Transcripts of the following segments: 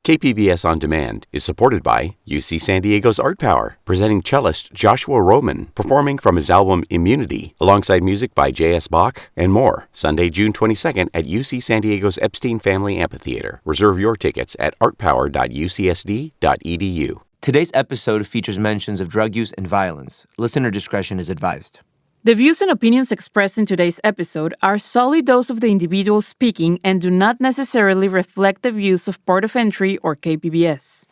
KPBS On Demand is supported by UC San Diego's Art Power, presenting cellist Joshua Roman, performing from his album Immunity, alongside music by J.S. Bach and more. Sunday, June 22nd at UC San Diego's Epstein Family Amphitheater. Reserve your tickets at artpower.ucsd.edu. Today's episode features mentions of drug use and violence. Listener discretion is advised. The views and opinions expressed in today's episode are solely those of the individual speaking and do not necessarily reflect the views of Port of Entry or KPBS.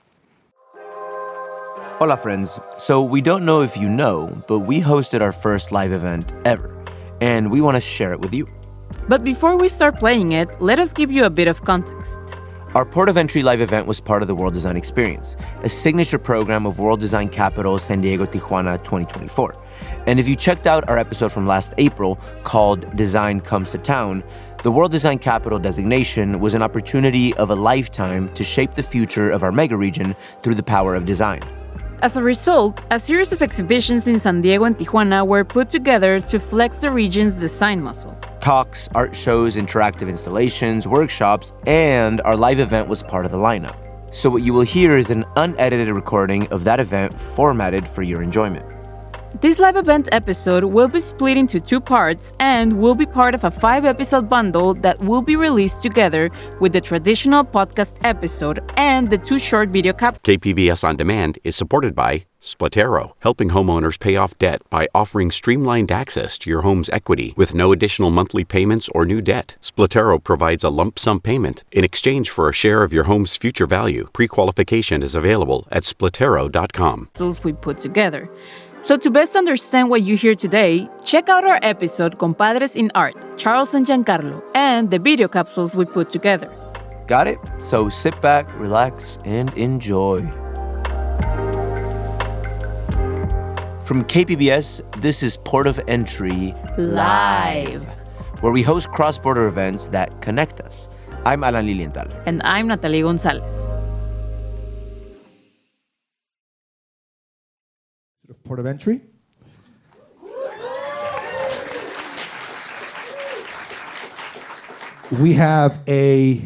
Hola, friends. So we don't know if you know, but we hosted our first live event ever, and we want to share it with you. But before we start playing it, let us give you a bit of context. Our Port of Entry live event was part of the World Design Experience, a signature program of World Design Capital San Diego Tijuana 2024. And if you checked out our episode from last April called Design Comes to Town, the World Design Capital designation was an opportunity of a lifetime to shape the future of our mega region through the power of design. As a result, a series of exhibitions in San Diego and Tijuana were put together to flex the region's design muscle. Talks, art shows, interactive installations, workshops, and our live event was part of the lineup. So what you will hear is an unedited recording of that event formatted for your enjoyment. This live event episode will be split into 2 parts and will be part of a 5-episode bundle that will be released together with the traditional podcast episode and the 2 short video capsules. KPBS On Demand is supported by Splatero, helping homeowners pay off debt by offering streamlined access to your home's equity with no additional monthly payments or new debt. Splatero provides a lump sum payment in exchange for a share of your home's future value. Pre-qualification is available at splatero.com. We put together. So to best understand what you hear today, check out our episode Compadres in Art, Charles and Giancarlo, and the video capsules we put together. Got it? So sit back, relax, and enjoy. From KPBS, this is Port of Entry Live, where we host cross-border events that connect us. I'm Alan Lilienthal. And I'm Natalie Gonzalez. Port of Entry. We have a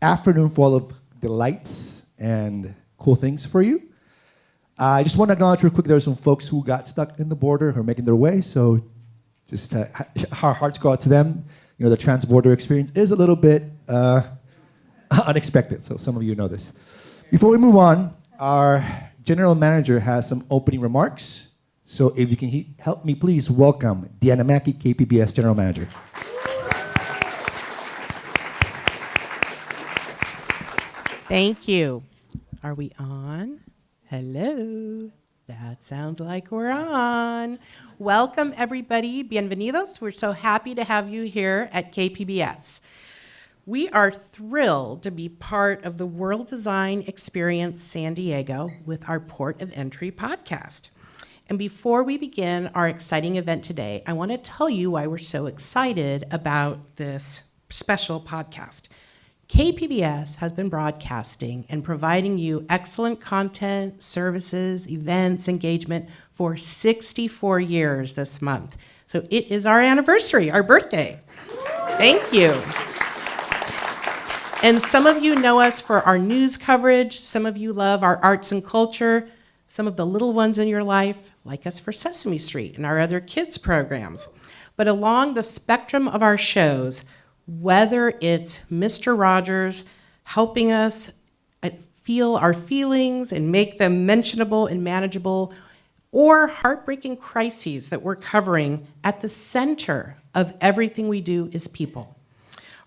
afternoon full of delights and cool things for you. I just want to acknowledge real quick, there are some folks who got stuck in the border who are making their way, so just our hearts go out to them. You know, the trans-border experience is a little bit unexpected, so some of you know this. Before we move on, our General Manager has some opening remarks. So if you can help me, please welcome Deanna Mackey, KPBS General Manager. Thank you. Are we on? Hello. That sounds like we're on. Welcome, everybody. Bienvenidos. We're so happy to have you here at KPBS. We are thrilled to be part of the World Design Experience San Diego with our Port of Entry podcast. And before we begin our exciting event today, I want to tell you why we're so excited about this special podcast. KPBS has been broadcasting and providing you excellent content, services, events, engagement for 64 years this month. So it is our anniversary, our birthday. Thank you. And some of you know us for our news coverage. Some of you love our arts and culture. Some of the little ones in your life like us for Sesame Street and our other kids programs. But along the spectrum of our shows, whether it's Mr. Rogers helping us feel our feelings and make them mentionable and manageable, or heartbreaking crises that we're covering, at the center of everything we do is people.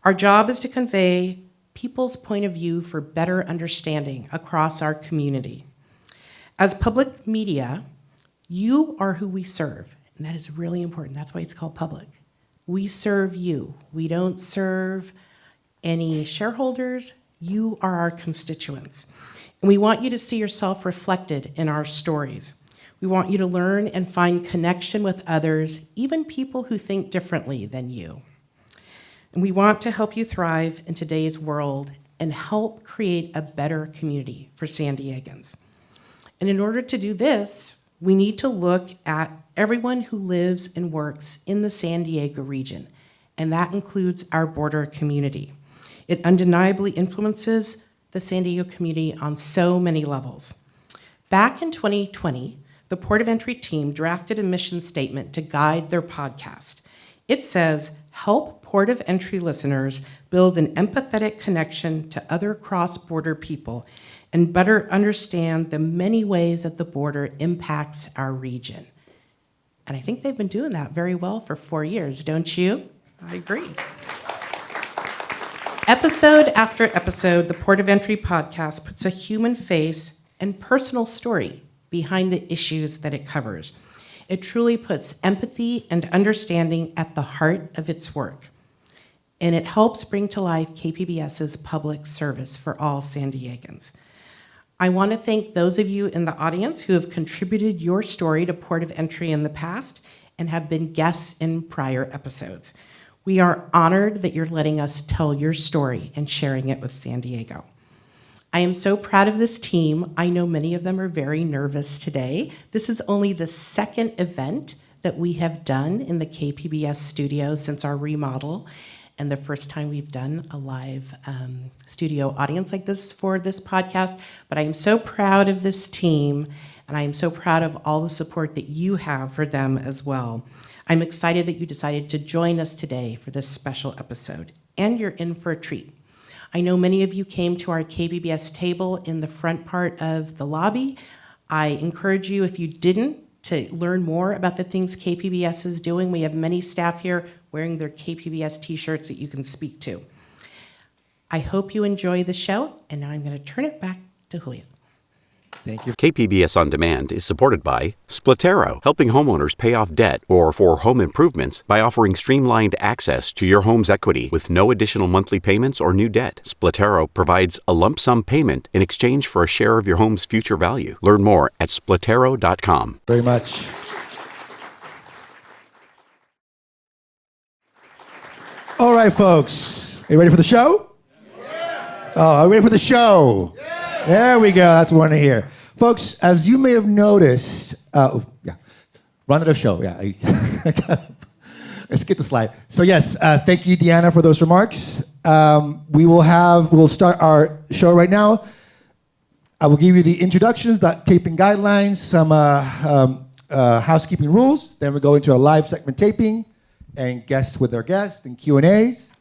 Our job is to convey people's point of view for better understanding across our community. As public media, you are who we serve, and that is really important. That's why it's called public. We serve you. We don't serve any shareholders. You are our constituents. And we want you to see yourself reflected in our stories. We want you to learn and find connection with others, even people who think differently than you. And we want to help you thrive in today's world and help create a better community for San Diegans. And in order to do this, we need to look at everyone who lives and works in the San Diego region, and that includes our border community. It undeniably influences the San Diego community on so many levels. Back in 2020, the Port of Entry team drafted a mission statement to guide their podcast. It says, help Port of Entry listeners build an empathetic connection to other cross-border people and better understand the many ways that the border impacts our region. And I think they've been doing that very well for 4 years, don't you? I agree. Episode after episode, the Port of Entry podcast puts a human face and personal story behind the issues that it covers. It truly puts empathy and understanding at the heart of its work. And it helps bring to life KPBS's public service for all San Diegans. I want to thank those of you in the audience who have contributed your story to Port of Entry in the past and have been guests in prior episodes. We are honored that you're letting us tell your story and sharing it with San Diego. I am so proud of this team. I know many of them are very nervous today. This is only the second event that we have done in the KPBS studio since our remodel, and the first time we've done a live studio audience like this for this podcast. But I am so proud of this team, and I am so proud of all the support that you have for them as well. I'm excited that you decided to join us today for this special episode, and you're in for a treat. I know many of you came to our KPBS table in the front part of the lobby. I encourage you, if you didn't, to learn more about the things KPBS is doing. We have many staff here wearing their KPBS t-shirts that you can speak to. I hope you enjoy the show, and now I'm going to turn it back to Julia. Thank you. KPBS On Demand is supported by Splatero, helping homeowners pay off debt or for home improvements by offering streamlined access to your home's equity with no additional monthly payments or new debt. Splatero provides a lump sum payment in exchange for a share of your home's future value. Learn more at splatero.com. Very much. All right, folks. Are you ready for the show? Yeah. Oh, are you ready for the show? Yeah. There we go. That's what I want to hear. Folks, as you may have noticed, run of the show. Yeah. Let's get the slide. So yes, thank you, Deanna, for those remarks. We'll start our show right now. I will give you the introductions, the taping guidelines, some housekeeping rules. Then we go into a live segment taping and guests with our guests and Q&As,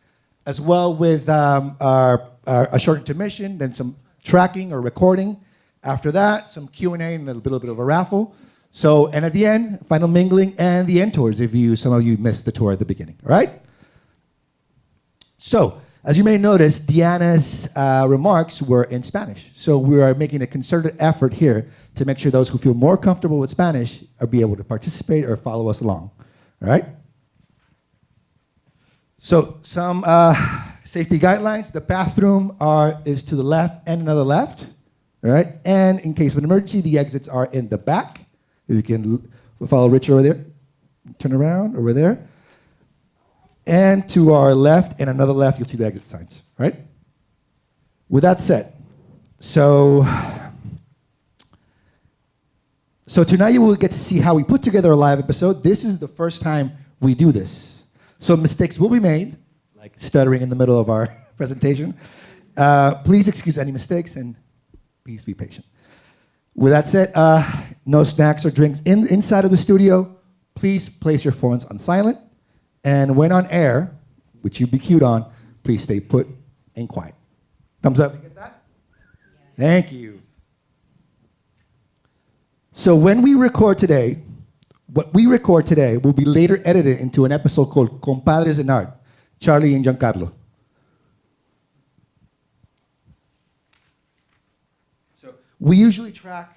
as well with a short intermission, then some tracking or recording. After that, some Q&A and a little bit of a raffle. So, and at the end, final mingling and the end tours if some of you missed the tour at the beginning, all right? So, as you may notice, Deanna's remarks were in Spanish. So we are making a concerted effort here to make sure those who feel more comfortable with Spanish are be able to participate or follow us along, all right? So some safety guidelines. The bathroom is to the left and another left, all right? And in case of an emergency, the exits are in the back. If you can follow Rich over there, turn around over there. And to our left and another left, you'll see the exit signs, right? With that said, so tonight you will get to see how we put together a live episode. This is the first time we do this. So mistakes will be made, like stuttering in the middle of our presentation. Please excuse any mistakes and please be patient. With that said, no snacks or drinks inside of the studio. Please place your phones on silent. And when on air, which you be cued on, please stay put and quiet. Thumbs up. You get that? Thank you. So when we record today, what we record today will be later edited into an episode called Compadres in Art, Charlie and Giancarlo. So we usually track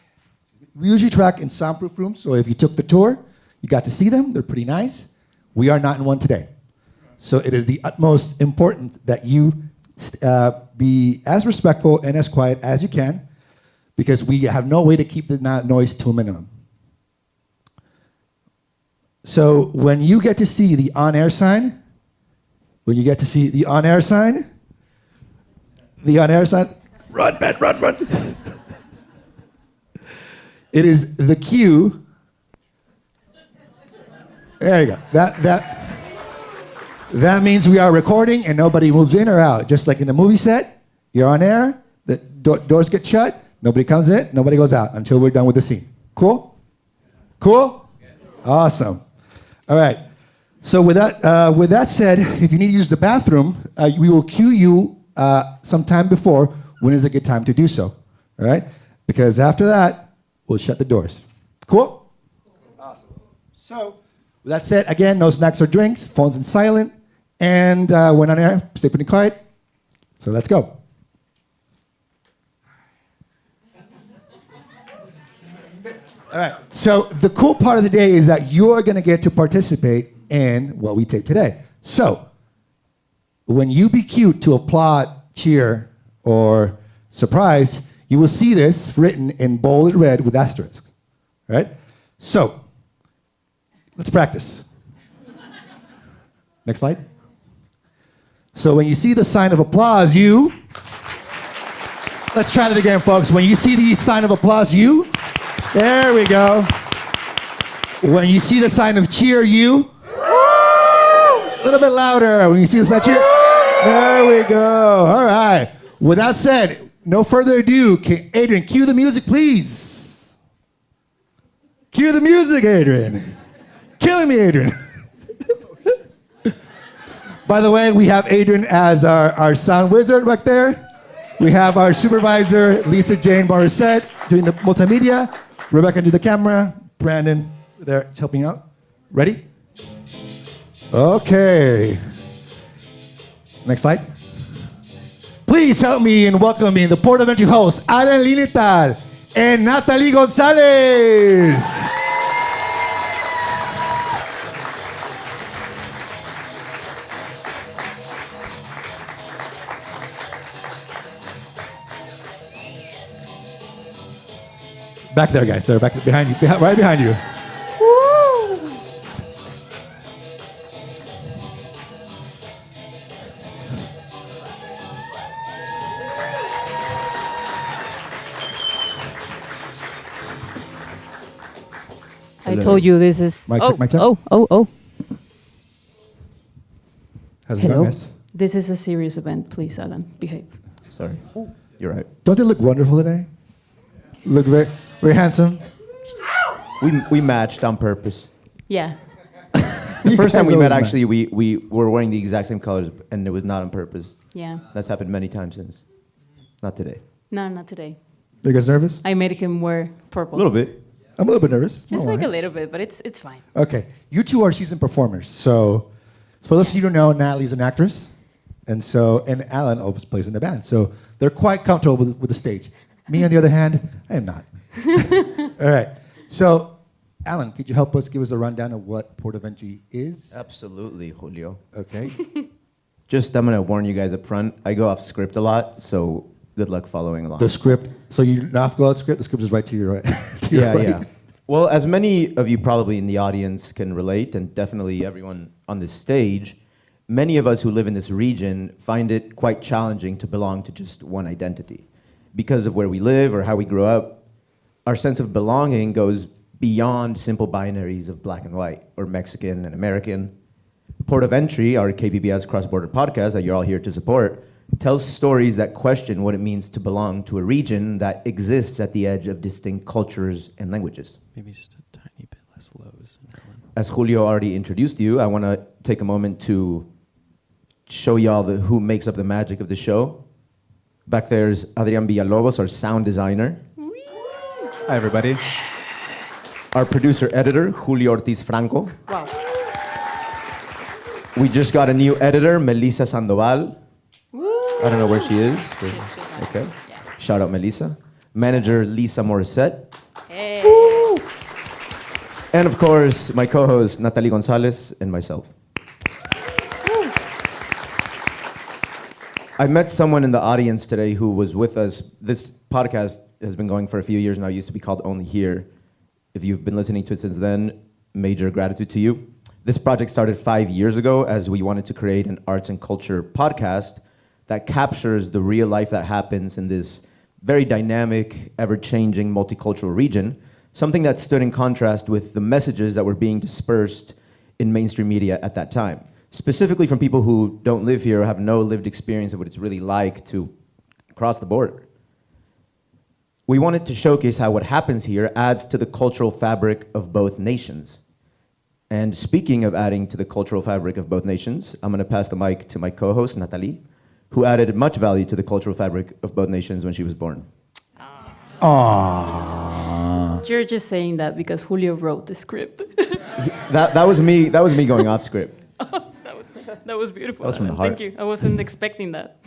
in soundproof rooms. So if you took the tour, you got to see them. They're pretty nice. We are not in one today. So it is the utmost important that you be as respectful and as quiet as you can, because we have no way to keep the noise to a minimum. So when you get to see the on-air sign, run, Ben, run. It is the cue. There you go. That means we are recording and nobody moves in or out. Just like in the movie set, you're on air. doors get shut, nobody comes in, nobody goes out until we're done with the scene. Cool? Cool? Awesome. All right. So with that said, if you need to use the bathroom, we will cue you sometime before when is a good time to do so. All right? Because after that, we'll shut the doors. Cool? Awesome. So with that said, again, no snacks or drinks, phones in silent, and when on air, stay pretty quiet. So let's go. All right. So the cool part of the day is that you're going to get to participate in what we tape today. So when you be cute to applaud, cheer, or surprise, you will see this written in bolded red with asterisks. All right? So let's practice. Next slide. So when you see the sign of applause, you... Let's try that again, folks. When you see the sign of applause, you... There we go. When you see the sign of cheer, you... A little bit louder. When you see the sign of cheer... There we go. All right. With that said, no further ado, Adrian, cue the music, please. Cue the music, Adrian. Killing me, Adrian. By the way, we have Adrian as our sound wizard back there. We have our supervisor, Lisa Jane Morissette, doing the multimedia. Rebecca do the camera. Brandon there helping out. Ready? Okay. Next slide. Please help me in welcoming the Port of Entry hosts, Alan Linital and Natalie Gonzalez. Back there, guys. They're back behind you, right behind you. Woo! I told you this is. Mic check, mic check. Oh. How's it Hello. going, guys? This is a serious event. Please, Alan, behave. Sorry. You're right. Don't they look wonderful today? Look very, very handsome. We matched on purpose. Yeah. The first time we met, actually, we were wearing the exact same colors, and it was not on purpose. Yeah. That's happened many times since. Not today. No, not today. Are you guys nervous? I made him wear purple. A little bit. I'm a little bit nervous. Just All like right. a little bit, but it's fine. Okay. You two are seasoned performers. So for those of you who don't know, Natalie's an actress. And Alan always plays in the band. So they're quite comfortable with the stage. Me, on the other hand, I am not. All right. So, Alan, could you help us give us a rundown of what Port of Entry is? Absolutely, Julio. Okay. I'm going to warn you guys up front. I go off script a lot, so good luck following along. The script. So you not go out script. The script is right to your right. to your right. Yeah. Well, as many of you probably in the audience can relate, and definitely everyone on this stage, many of us who live in this region find it quite challenging to belong to just one identity. Because of where we live or how we grew up, our sense of belonging goes beyond simple binaries of black and white or Mexican and American. Port of Entry, our KPBS cross-border podcast that you're all here to support, tells stories that question what it means to belong to a region that exists at the edge of distinct cultures and languages. Maybe just a tiny bit less lows. As Julio already introduced you, I want to take a moment to show y'all who makes up the magic of the show. Back there's Adrian Villalobos, our sound designer. Hi, everybody. Our producer-editor, Julio Ortiz Franco. Wow. We just got a new editor, Melissa Sandoval. Woo. I don't know where she is. But okay. Yeah. Shout out Melissa. Manager, Lisa Morissette. Hey. Woo. And of course, my co-host, Natalie Gonzalez, and myself. Woo. I met someone in the audience today who was with us. This podcast has been going for a few years now. It used to be called Only Here. If you've been listening to it since then, major gratitude to you. This project started 5 years ago as we wanted to create an arts and culture podcast that captures the real life that happens in this very dynamic, ever-changing, multicultural region, something that stood in contrast with the messages that were being dispersed in mainstream media at that time, specifically from people who don't live here or have no lived experience of what it's really like to cross the border. We wanted to showcase how what happens here adds to the cultural fabric of both nations. And speaking of adding to the cultural fabric of both nations, I'm going to pass the mic to my co-host, Natalie, who added much value to the cultural fabric of both nations when she was born. Aww. You're just saying that because Julio wrote the script. That was me going off script. That was beautiful. That was from the heart. Thank you. I wasn't expecting that.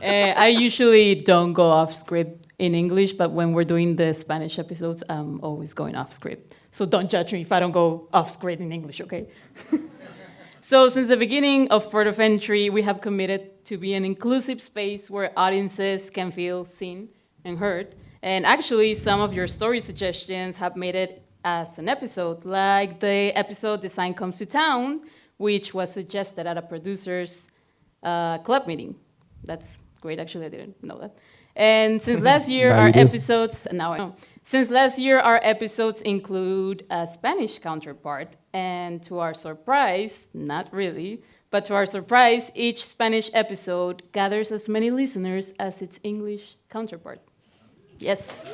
I usually don't go off script in English, but when we're doing the Spanish episodes, I'm always going off script. So don't judge me if I don't go off script in English, okay? So since the beginning of Port of Entry, we have committed to be an inclusive space where audiences can feel seen and heard. And actually, some of your story suggestions have made it as an episode, like the episode Design Comes to Town, which was suggested at a producer's club meeting. That's great, actually, I didn't know that. And since last year, our episodes, now I know. Since last year, our episodes include a Spanish counterpart, and to our surprise, not really, but to our surprise, each Spanish episode gathers as many listeners as its English counterpart. Yes.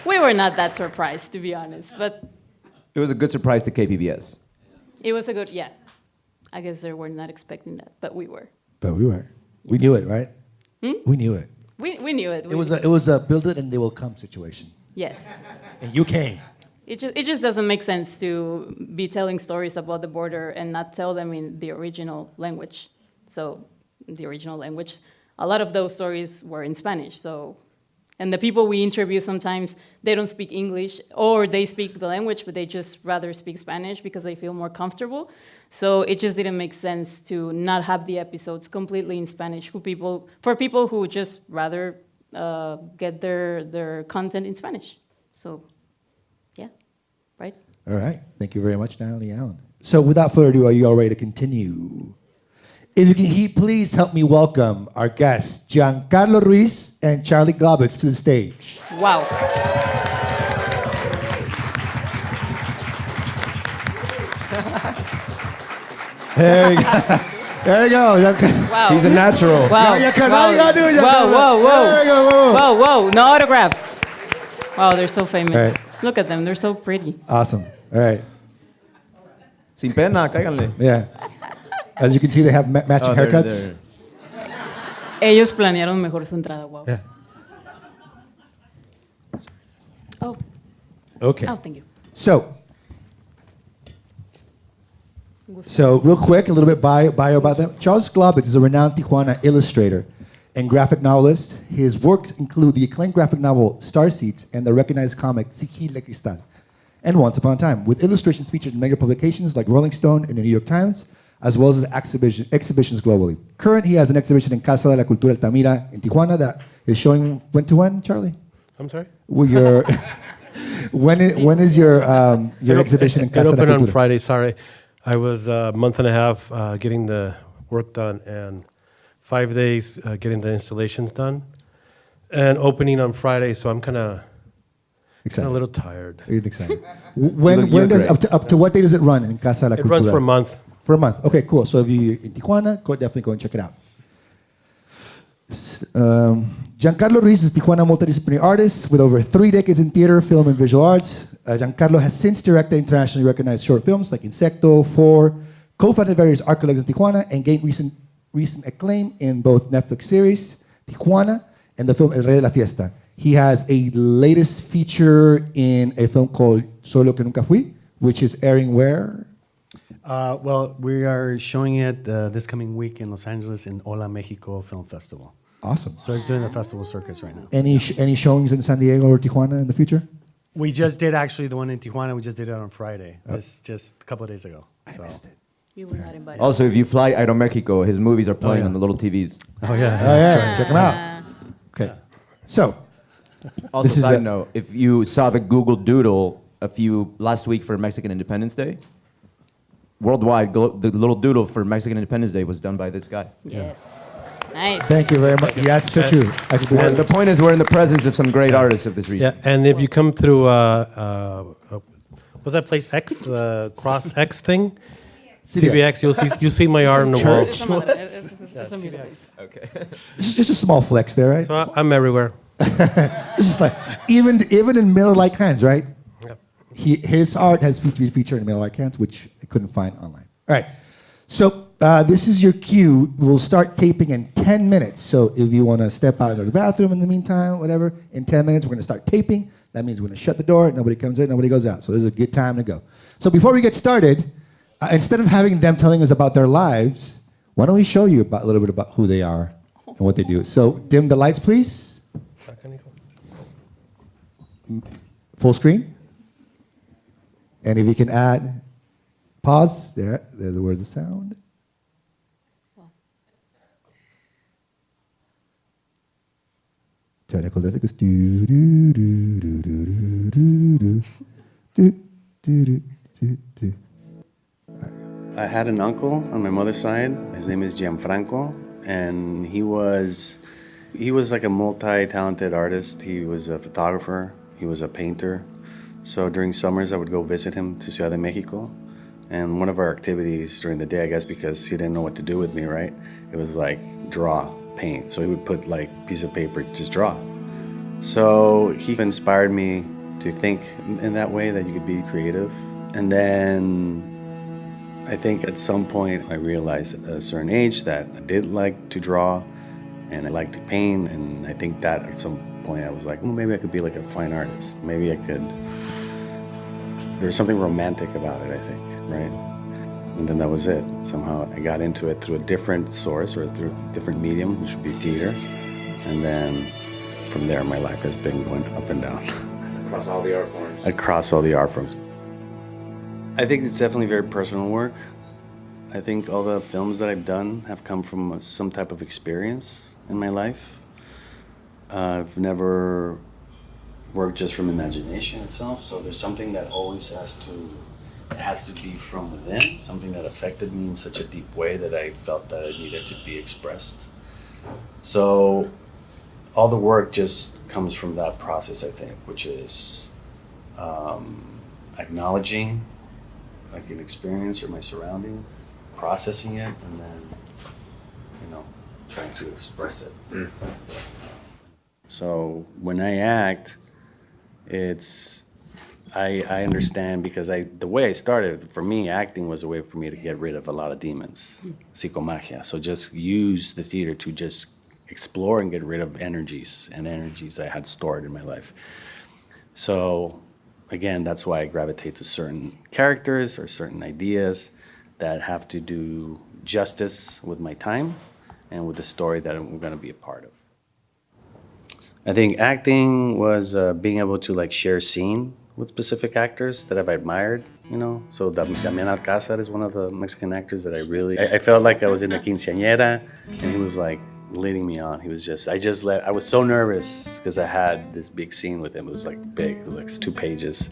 We were not that surprised, to be honest, but It was a good surprise to KPBS. it was a good, yeah. I guess they were not expecting that, but we were. But we were. We knew it, right? We knew it. We knew it. It was a build it and they will come situation. Yes. And you came. It just doesn't make sense to be telling stories about the border and not tell them in the original language. So, the original language, a lot of those stories were in Spanish. So, and the people we interview sometimes, they don't speak English, or they speak the language, but they just rather speak Spanish because they feel more comfortable. So it just didn't make sense to not have the episodes completely in Spanish for people who just rather get their content in Spanish. So, yeah, right? All right. Thank you very much, Natalie Allen. So without further ado, are you all ready to continue? If you can please help me welcome our guests, Giancarlo Ruiz and Charlie Globitz, to the stage. Wow. There you go. There you go. Wow. He's a natural. Wow. Now you gotta do it, Whoa, whoa, whoa. There you go. Whoa. Whoa, no autographs. Wow, they're so famous. Right. Look at them, they're so pretty. Awesome. All right. Sin pena, cáiganle. Yeah. As you can see, they have matching haircuts. Ellos planearon mejor su entrada, wow. Yeah. Oh, Okay. oh, thank you. So real quick, a little bit bio about them. Charles Globitz is a renowned Tijuana illustrator and graphic novelist. His works include the acclaimed graphic novel Starseeds and the recognized comic Sigil de Cristal and Once Upon a Time, with illustrations featured in major publications like Rolling Stone and the New York Times, as well as exhibitions globally. Currently, he has an exhibition in Casa de la Cultura Altamira in Tijuana that is showing when to when, Charlie? I'm sorry? Well, when is your exhibition in Casa It de la opened on Cultura? Friday, sorry. I was a month and a half getting the work done and 5 days getting the installations done. And opening on Friday, so I'm kind of a little tired. You're excited. When does up to what day does it run in Casa de la Cultura? It runs for a month. For a month. Okay, cool. So if you're in Tijuana, definitely go and check it out. Giancarlo Ruiz is a Tijuana multidisciplinary artist with over 3 decades in theater, film, and visual arts. Giancarlo has since directed internationally recognized short films like Insecto, 4, co-founded various architects in Tijuana, and gained recent acclaim in both Netflix series Tijuana and the film El Rey de la Fiesta. He has a latest feature in a film called Solo que nunca fui, which is airing where? Well, we are showing it this coming week in Los Angeles in Hola Mexico Film Festival. Awesome. So it's doing the festival circuits right now. Any showings in San Diego or Tijuana in the future? We just did actually the one in Tijuana. We just did it on Friday. This just a couple of days ago. I missed it. You were not invited. Also, if you fly Aeromexico, his movies are playing yeah. on the little TVs. Oh, yeah. Oh yeah, check them out. Okay. So, Also, This is side a- note, if you saw the Google Doodle last week for Mexican Independence Day, worldwide, the little doodle for Mexican Independence Day was done by this guy. Yes. Nice. thank you very much. Yeah, that's so true. I could do And the that. point is, we're in the presence of some great artists of this region. Yeah, and if you come through, what's that place, X, the Cross X thing? CBX, you'll see my art on the wall. Okay. It's just a small flex there, right? So I'm everywhere. It's just like, even in Miller Lite cans, right? Yep. His art has featured in Miller Lite cans, which I couldn't find online. All right. So this is your cue. We'll start taping in 10 minutes. So if you want to step out into the bathroom in the meantime, whatever, in 10 minutes, we're going to start taping. That means we're going to shut the door. Nobody comes in, nobody goes out. So this is a good time to go. So before we get started, instead of having them telling us about their lives, why don't we show you a little bit about who they are and what they do. So dim the lights, please. Full screen. And if you can add pause, there's the words of sound. Technical difficulties. Do, do, do, do, do, do, do, do, do, do, do. I had an uncle on my mother's side. His name is Giancarlo, and he was like a multi-talented artist. He was a photographer. He was a painter. So during summers, I would go visit him to Ciudad de Mexico. And one of our activities during the day, I guess because he didn't know what to do with me, right? It was like draw, paint. So he would put like piece of paper, just draw. So he inspired me to think in that way, that you could be creative. And then I think at some point I realized at a certain age that I did like to draw and I like to paint. And I think that at some point I was like, well, maybe I could be like a fine artist. Maybe I could. There's something romantic about it, I think, right? And then that was it. Somehow I got into it through a different source or through a different medium, which would be theater. And then from there, my life has been going up and down. Across all the art forms. Across all the art forms. I think it's definitely very personal work. I think all the films that I've done have come from some type of experience in my life. I've never worked just from imagination itself, so there's something that always has to be from within, something that affected me in such a deep way that I felt that it needed to be expressed. So all the work just comes from that process, I think, which is acknowledging like an experience or my surrounding, processing it, and then, trying to express it. So when I act, I understand because the way I started, for me, acting was a way for me to get rid of a lot of demons, psychomagia. So just use the theater to just explore and get rid of energies I had stored in my life. So again, that's why I gravitate to certain characters or certain ideas that have to do justice with my time and with the story that I'm going to be a part of. I think acting was being able to like share scene with specific actors that I've admired, So Damian Alcázar is one of the Mexican actors that I felt like I was in a quinceañera and he was like leading me on. I was so nervous because I had this big scene with him. It was like big, like 2 pages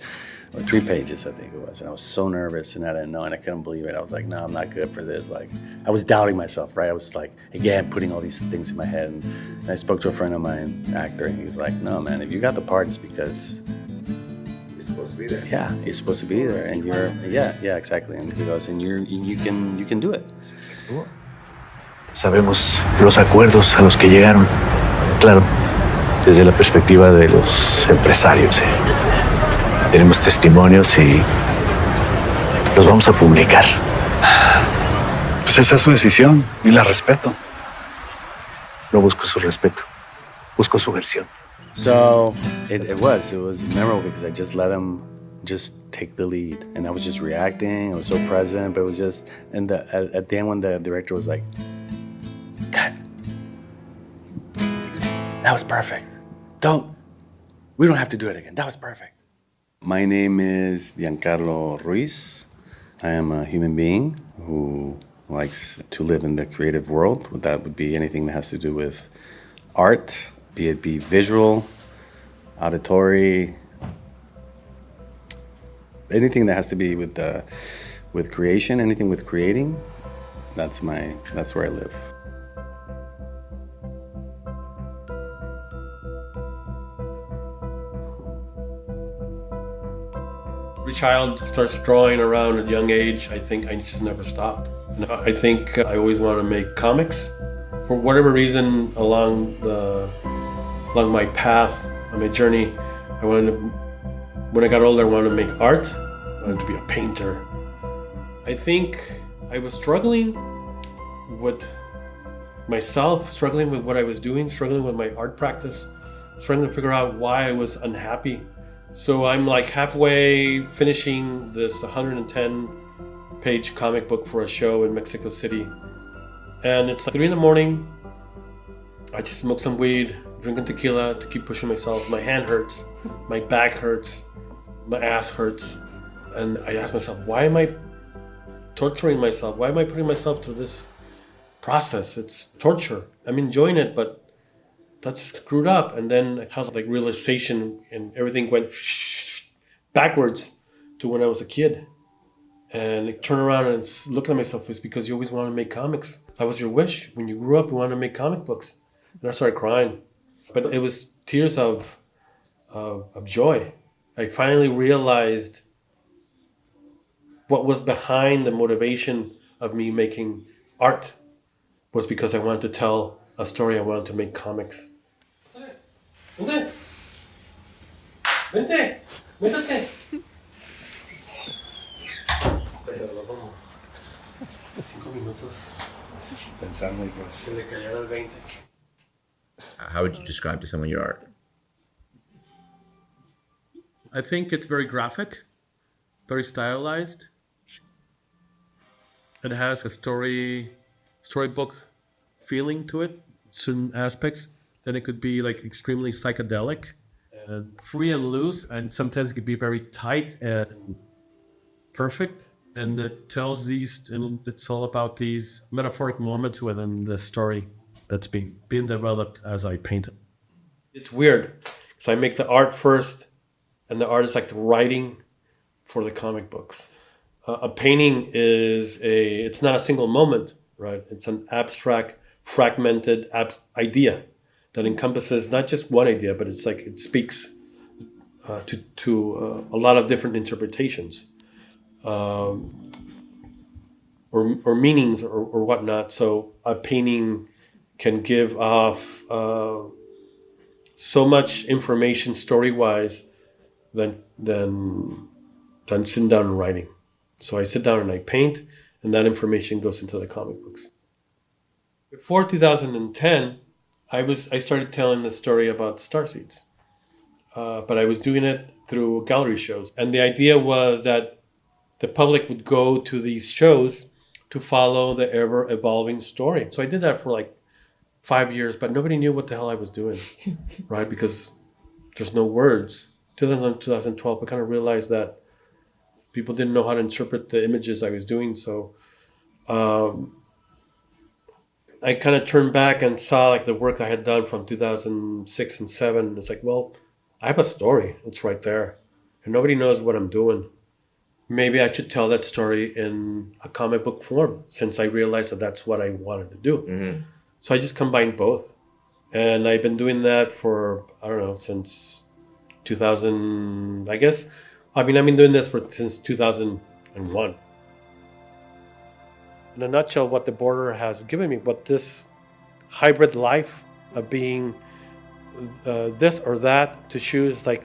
or 3 pages, I think it was. And I was so nervous and I didn't know and I couldn't believe it. I was like, no, I'm not good for this. Like, I was doubting myself, right? I was like, again, putting all these things in my head. And I spoke to a friend of mine, actor, and he was like, no, man, if you got the part, it's because You're supposed to be there. yeah, you're supposed to be there. And yeah, exactly. And he goes, and you can do it. Sabemos los acuerdos a los que llegaron, claro, desde la perspectiva de los empresarios. Tenemos testimonios y los vamos a publicar. Pues esa es su decisión y la respeto. No busco su respeto, busco su versión. So it was memorable because I just let him just take the lead, and I was just reacting. I was so present, but it was just, and at the end when the director was like, "Cut, that was perfect. We don't have to do it again. That was perfect." My name is Giancarlo Ruiz. I am a human being who likes to live in the creative world. That would be anything that has to do with art, be it visual, auditory, anything that has to be with creation, anything with creating. That's where I live. Every child starts drawing around at a young age. I think I just never stopped. I think I always wanted to make comics. For whatever reason, along my path, on my journey, when I got older, I wanted to make art. I wanted to be a painter. I think I was struggling with myself, struggling with what I was doing, struggling with my art practice, struggling to figure out why I was unhappy. So I'm like halfway finishing this 110-page comic book for a show in Mexico City. And it's like 3 a.m. I just smoke some weed, drinking tequila to keep pushing myself. My hand hurts, my back hurts, my ass hurts. And I ask myself, why am I torturing myself? Why am I putting myself through this process? It's torture. I'm enjoying it, but that's just screwed up. And then I had like realization and everything went backwards to when I was a kid. And I turn around and look at myself, it's because you always wanted to make comics. That was your wish. When you grew up, you wanted to make comic books. And I started crying. But it was tears of joy. I finally realized what was behind the motivation of me making art was because I wanted to tell a story. I wanted to make comics. Vente. Vente. Métate. How would you describe to someone your art? I think it's very graphic, very stylized. It has a storybook feeling to it, certain aspects. Then it could be like extremely psychedelic and free and loose, and sometimes it could be very tight and perfect. And it tells and it's all about these metaphoric moments within the story that's being developed as I paint it. It's weird, because I make the art first, and the art is like the writing for the comic books. A painting it's not a single moment, right? It's an abstract, fragmented idea that encompasses not just one idea, but it's like it speaks to a lot of different interpretations or meanings or whatnot. So a painting can give off so much information story-wise than sitting down and writing. So I sit down and I paint, and that information goes into the comic books. Before 2010, I started telling the story about starseeds, but I was doing it through gallery shows. And the idea was that the public would go to these shows to follow the ever-evolving story. So I did that for like 5 years, but nobody knew what the hell I was doing, right? Because there's no words. 2012, I kind of realized that people didn't know how to interpret the images I was doing. So I kind of turned back and saw like the work I had done from 2006 and 2007. It's like, well, I have a story. It's right there. And nobody knows what I'm doing. Maybe I should tell that story in a comic book form, since I realized that that's what I wanted to do. Mm-hmm. So I just combined both. And I've been doing that for, I don't know, since 2000, I guess. I mean, I've been doing this since 2001. In a nutshell, what the border has given me, what this hybrid life of being this or that to choose, like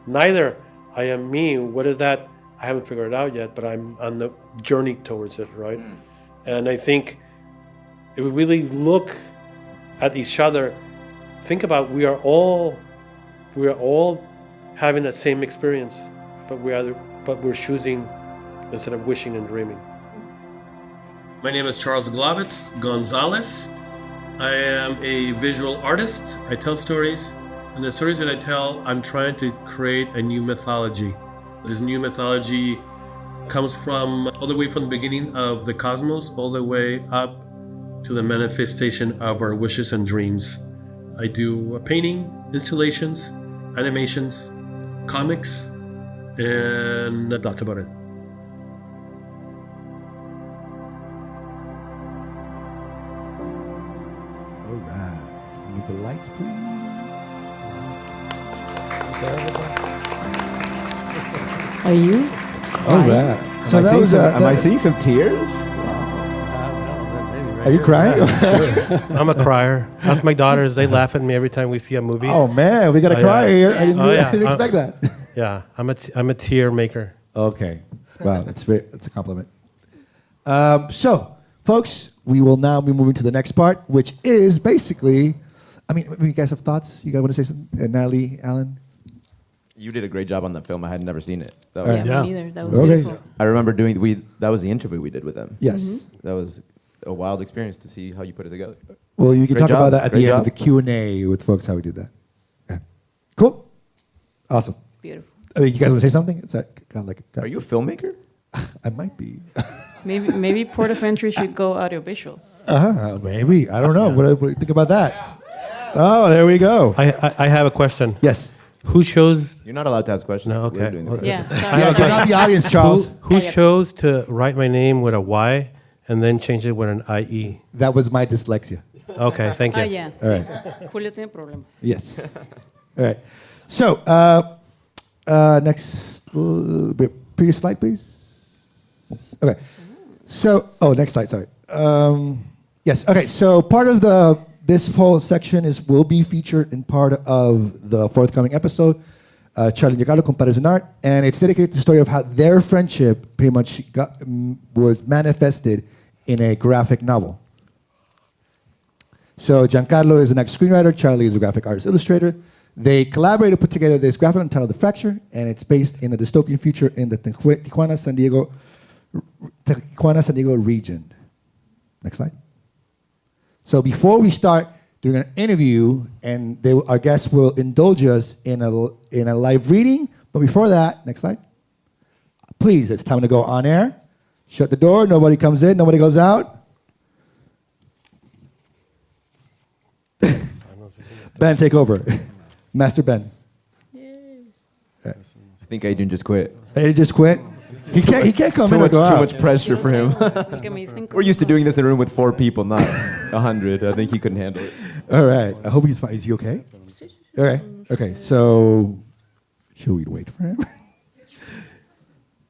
neither I am me. What is that? I haven't figured it out yet, but I'm on the journey towards it, right? Mm. And I think if we really look at each other, think about we are all having the same experience, but we're choosing instead of wishing and dreaming. My name is Charles Gonzalez. I am a visual artist. I tell stories, and the stories that I tell, I'm trying to create a new mythology. This new mythology comes from all the way from the beginning of the cosmos, all the way up to the manifestation of our wishes and dreams. I do painting, installations, animations, comics, and that's about it. All right. Need the lights, please. Are you? All right. So that was. Am I seeing some tears? Are you crying? I'm a crier. Ask my daughters. They laugh at me every time we see a movie. Oh man, we got to cry here. I didn't expect that. Yeah, I'm a tear maker. Okay. Wow, that's a compliment. So, folks, we will now be moving to the next part, which is basically, you guys have thoughts? You guys want to say something? Natalie, Alan? You did a great job on that film. I had never seen it. That Me was, neither. That was beautiful. I remember that was the interview we did with them. Yes. That was a wild experience to see how you put it together. Well, you can Great talk about job. that at Great the end job. of the Q&A with folks, how we did that. Yeah. Cool. Awesome. Beautiful. You guys want to say something? Is that kind of like... Are you a filmmaker? I might be. Maybe Port of Entry should go audiovisual. Maybe. I don't know. What do you think about that? Oh, there we go. I have a question. Yes. Who chose? You're not allowed to ask questions. No, okay. We're doing the Yeah. You're not the audience, Charles. Who chose to write my name with a Y and then change it with an IE? That was my dyslexia. Okay, thank you. Yeah. All right. Julio tiene problemas. Yes. All right. So, next, previous slide, please. Okay. So, next slide, sorry. Yes, okay, so part of this whole section will be featured in part of the forthcoming episode, Charlie and Giancarlo, Compadres in Art, and it's dedicated to the story of how their friendship pretty much was manifested in a graphic novel. So Giancarlo is an ex-screenwriter, Charlie is a graphic artist illustrator. They collaborated to put together this graphic novel entitled The Fracture, and it's based in a dystopian future in the Tijuana, San Diego region. Next slide. So before we start doing an interview, and our guests will indulge us in a live reading, but before that, next slide. Please, it's time to go on air. Shut the door, nobody comes in, nobody goes out. Ben, take over. Master Ben. I think Adrian just quit. Adrian just quit? He can't come in or go out. Too much pressure for him. We're used to doing this in a room with 4 people, not 100. I think he couldn't handle it. All right. I hope he's fine. Is he okay? All right. Okay. So, should we wait for him?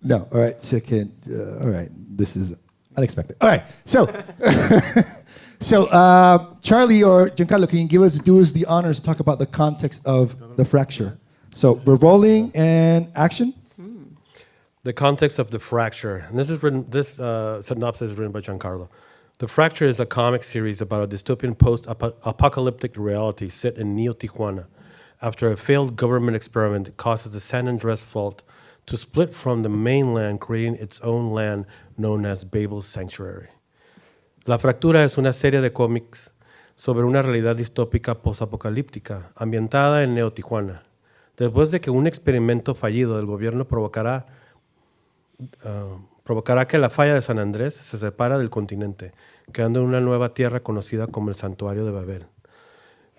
No. All right. Second. All right. This is unexpected. All right. So, Charlie or Giancarlo, can you do us the honors to talk about the context of The Fracture? So, we're rolling and action. The context of The Fracture. And this synopsis is written by Giancarlo. The Fracture is a comic series about a dystopian post-apocalyptic reality set in Neo-Tijuana after a failed government experiment causes the San Andres Fault to split from the mainland, creating its own land known as Babel's Sanctuary. La Fractura es una serie de cómics sobre una realidad distópica post-apocalíptica ambientada en Neo-Tijuana. Después de que un experimento fallido del gobierno provocará que la falla de San Andrés se separa del continente, creando una nueva tierra conocida como el Santuario de Babel.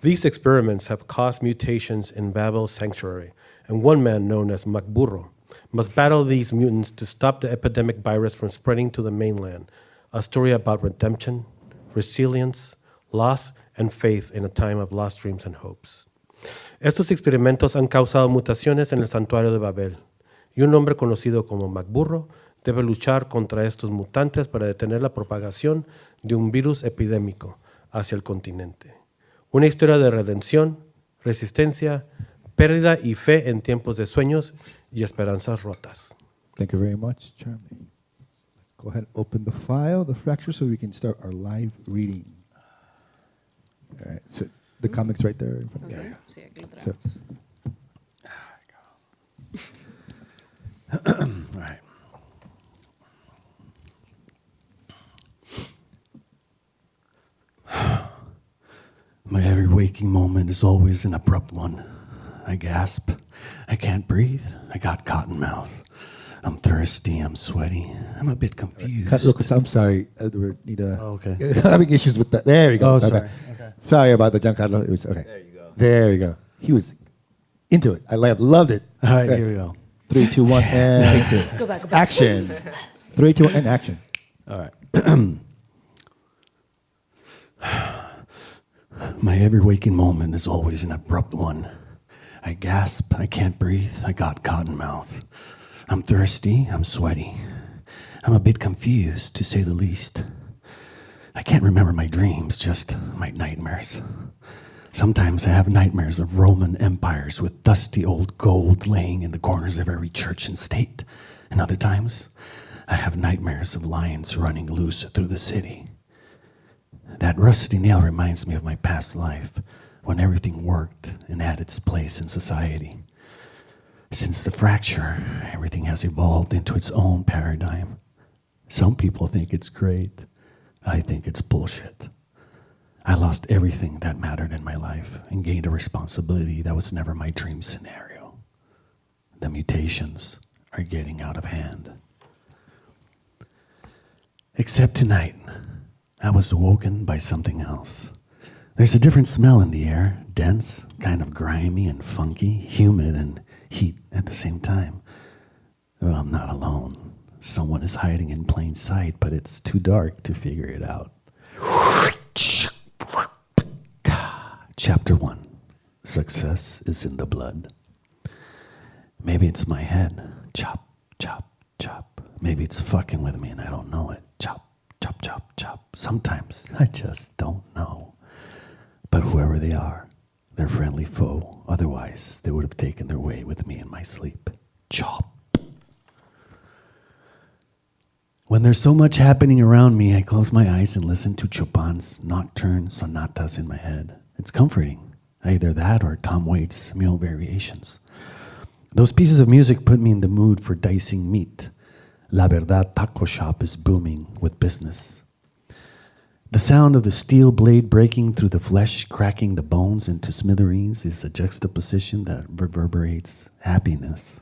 These experiments have caused mutations in Babel's sanctuary, and one man known as Macburro must battle these mutants to stop the epidemic virus from spreading to the mainland, a story about redemption, resilience, loss, and faith in a time of lost dreams and hopes. Estos experimentos han causado mutaciones en el Santuario de Babel, y un hombre conocido como Macburro debe luchar contra estos mutantes para detener la propagación de un virus epidémico hacia el continente. Una historia de redención, resistencia, pérdida y fe en tiempos de sueños y esperanzas rotas. Thank you very much, Charlie. Let's go ahead and open the file, The Fracture, so we can start our live reading. All right, so the comic's right there in front of you. Sí, aquí lo traemos. So, All right. My every waking moment is always an abrupt one. I gasp. I can't breathe. I got cotton mouth. I'm thirsty. I'm sweaty. I'm a bit confused. Lucas, I'm sorry. We need a. Oh, okay. Having issues with that. There you go. Oh, Okay. sorry. Okay. Sorry about the Giancarlo. It was okay. There you go. There you go. He was into it. I loved it. All right, Okay. here we go. 3, 2, 1, and Go back. action. 3, 2, 1, and action. All right. My every waking moment is always an abrupt one. I gasp. I can't breathe. I got cotton mouth. I'm thirsty, I'm sweaty. I'm a bit confused, to say the least. I can't remember my dreams, just my nightmares. Sometimes I have nightmares of Roman empires with dusty old gold laying in the corners of every church and state. And other times, I have nightmares of lions running loose through the city. That rusty nail reminds me of my past life, when everything worked and had its place in society. Since the fracture, everything has evolved into its own paradigm. Some people think it's great. I think it's bullshit. I lost everything that mattered in my life and gained a responsibility that was never my dream scenario. The mutations are getting out of hand. Except tonight, I was awoken by something else. There's a different smell in the air, dense, kind of grimy and funky, humid and heat at the same time. Well, I'm not alone. Someone is hiding in plain sight, but it's too dark to figure it out. Chapter 1. Success is in the blood. Maybe it's my head. Chop, chop, chop. Maybe it's fucking with me and I don't know it. Chop, chop, chop, chop. Sometimes I just don't know. But whoever they are, they're friendly foe. Otherwise, they would have taken their way with me in my sleep. Chop. When there's so much happening around me, I close my eyes and listen to Chopin's nocturne sonatas in my head. It's comforting. Either that or Tom Waits' Mule Variations. Those pieces of music put me in the mood for dicing meat. La Verdad Taco Shop is booming with business. The sound of the steel blade breaking through the flesh, cracking the bones into smithereens, is a juxtaposition that reverberates happiness.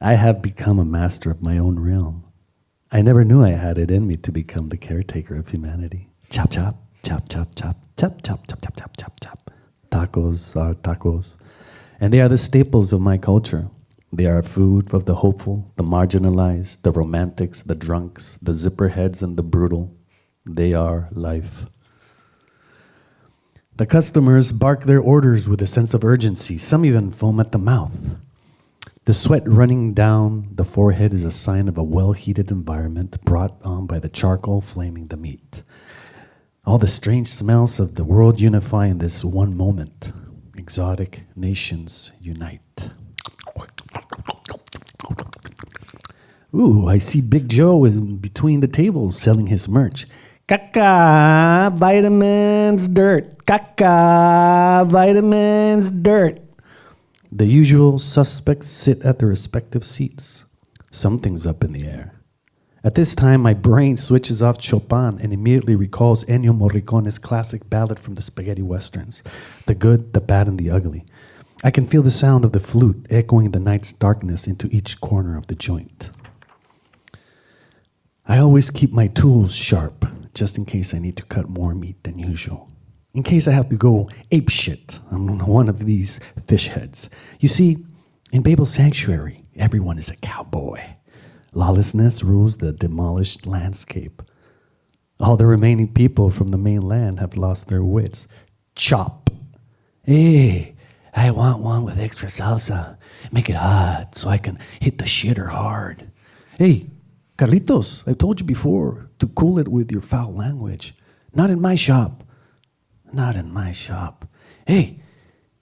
I have become a master of my own realm. I never knew I had it in me to become the caretaker of humanity. Chop, chop, chop, chop, chop, chop, chop, chop, chop, chop, chop, chop. Tacos are tacos, and they are the staples of my culture. They are food of the hopeful, the marginalized, the romantics, the drunks, the zipperheads, and the brutal. They are life. The customers bark their orders with a sense of urgency. Some even foam at the mouth. The sweat running down the forehead is a sign of a well-heated environment brought on by the charcoal flaming the meat. All the strange smells of the world unify in this one moment. Exotic nations unite. Ooh, I see Big Joe in between the tables selling his merch. Caca, vitamins, dirt. Caca, vitamins, dirt. The usual suspects sit at their respective seats. Something's up in the air. At this time, my brain switches off Chopin and immediately recalls Ennio Morricone's classic ballad from the spaghetti westerns, The Good, the Bad, and the Ugly. I can feel the sound of the flute echoing the night's darkness into each corner of the joint. I always keep my tools sharp, just in case I need to cut more meat than usual. In case I have to go apeshit on one of these fish heads. You see, in Babel Sanctuary, everyone is a cowboy. Lawlessness rules the demolished landscape. All the remaining people from the mainland have lost their wits. Chop. Hey, I want one with extra salsa. Make it hot so I can hit the shitter hard. Hey, Carlitos, I told you before to cool it with your foul language. Not in my shop. Not in my shop. Hey,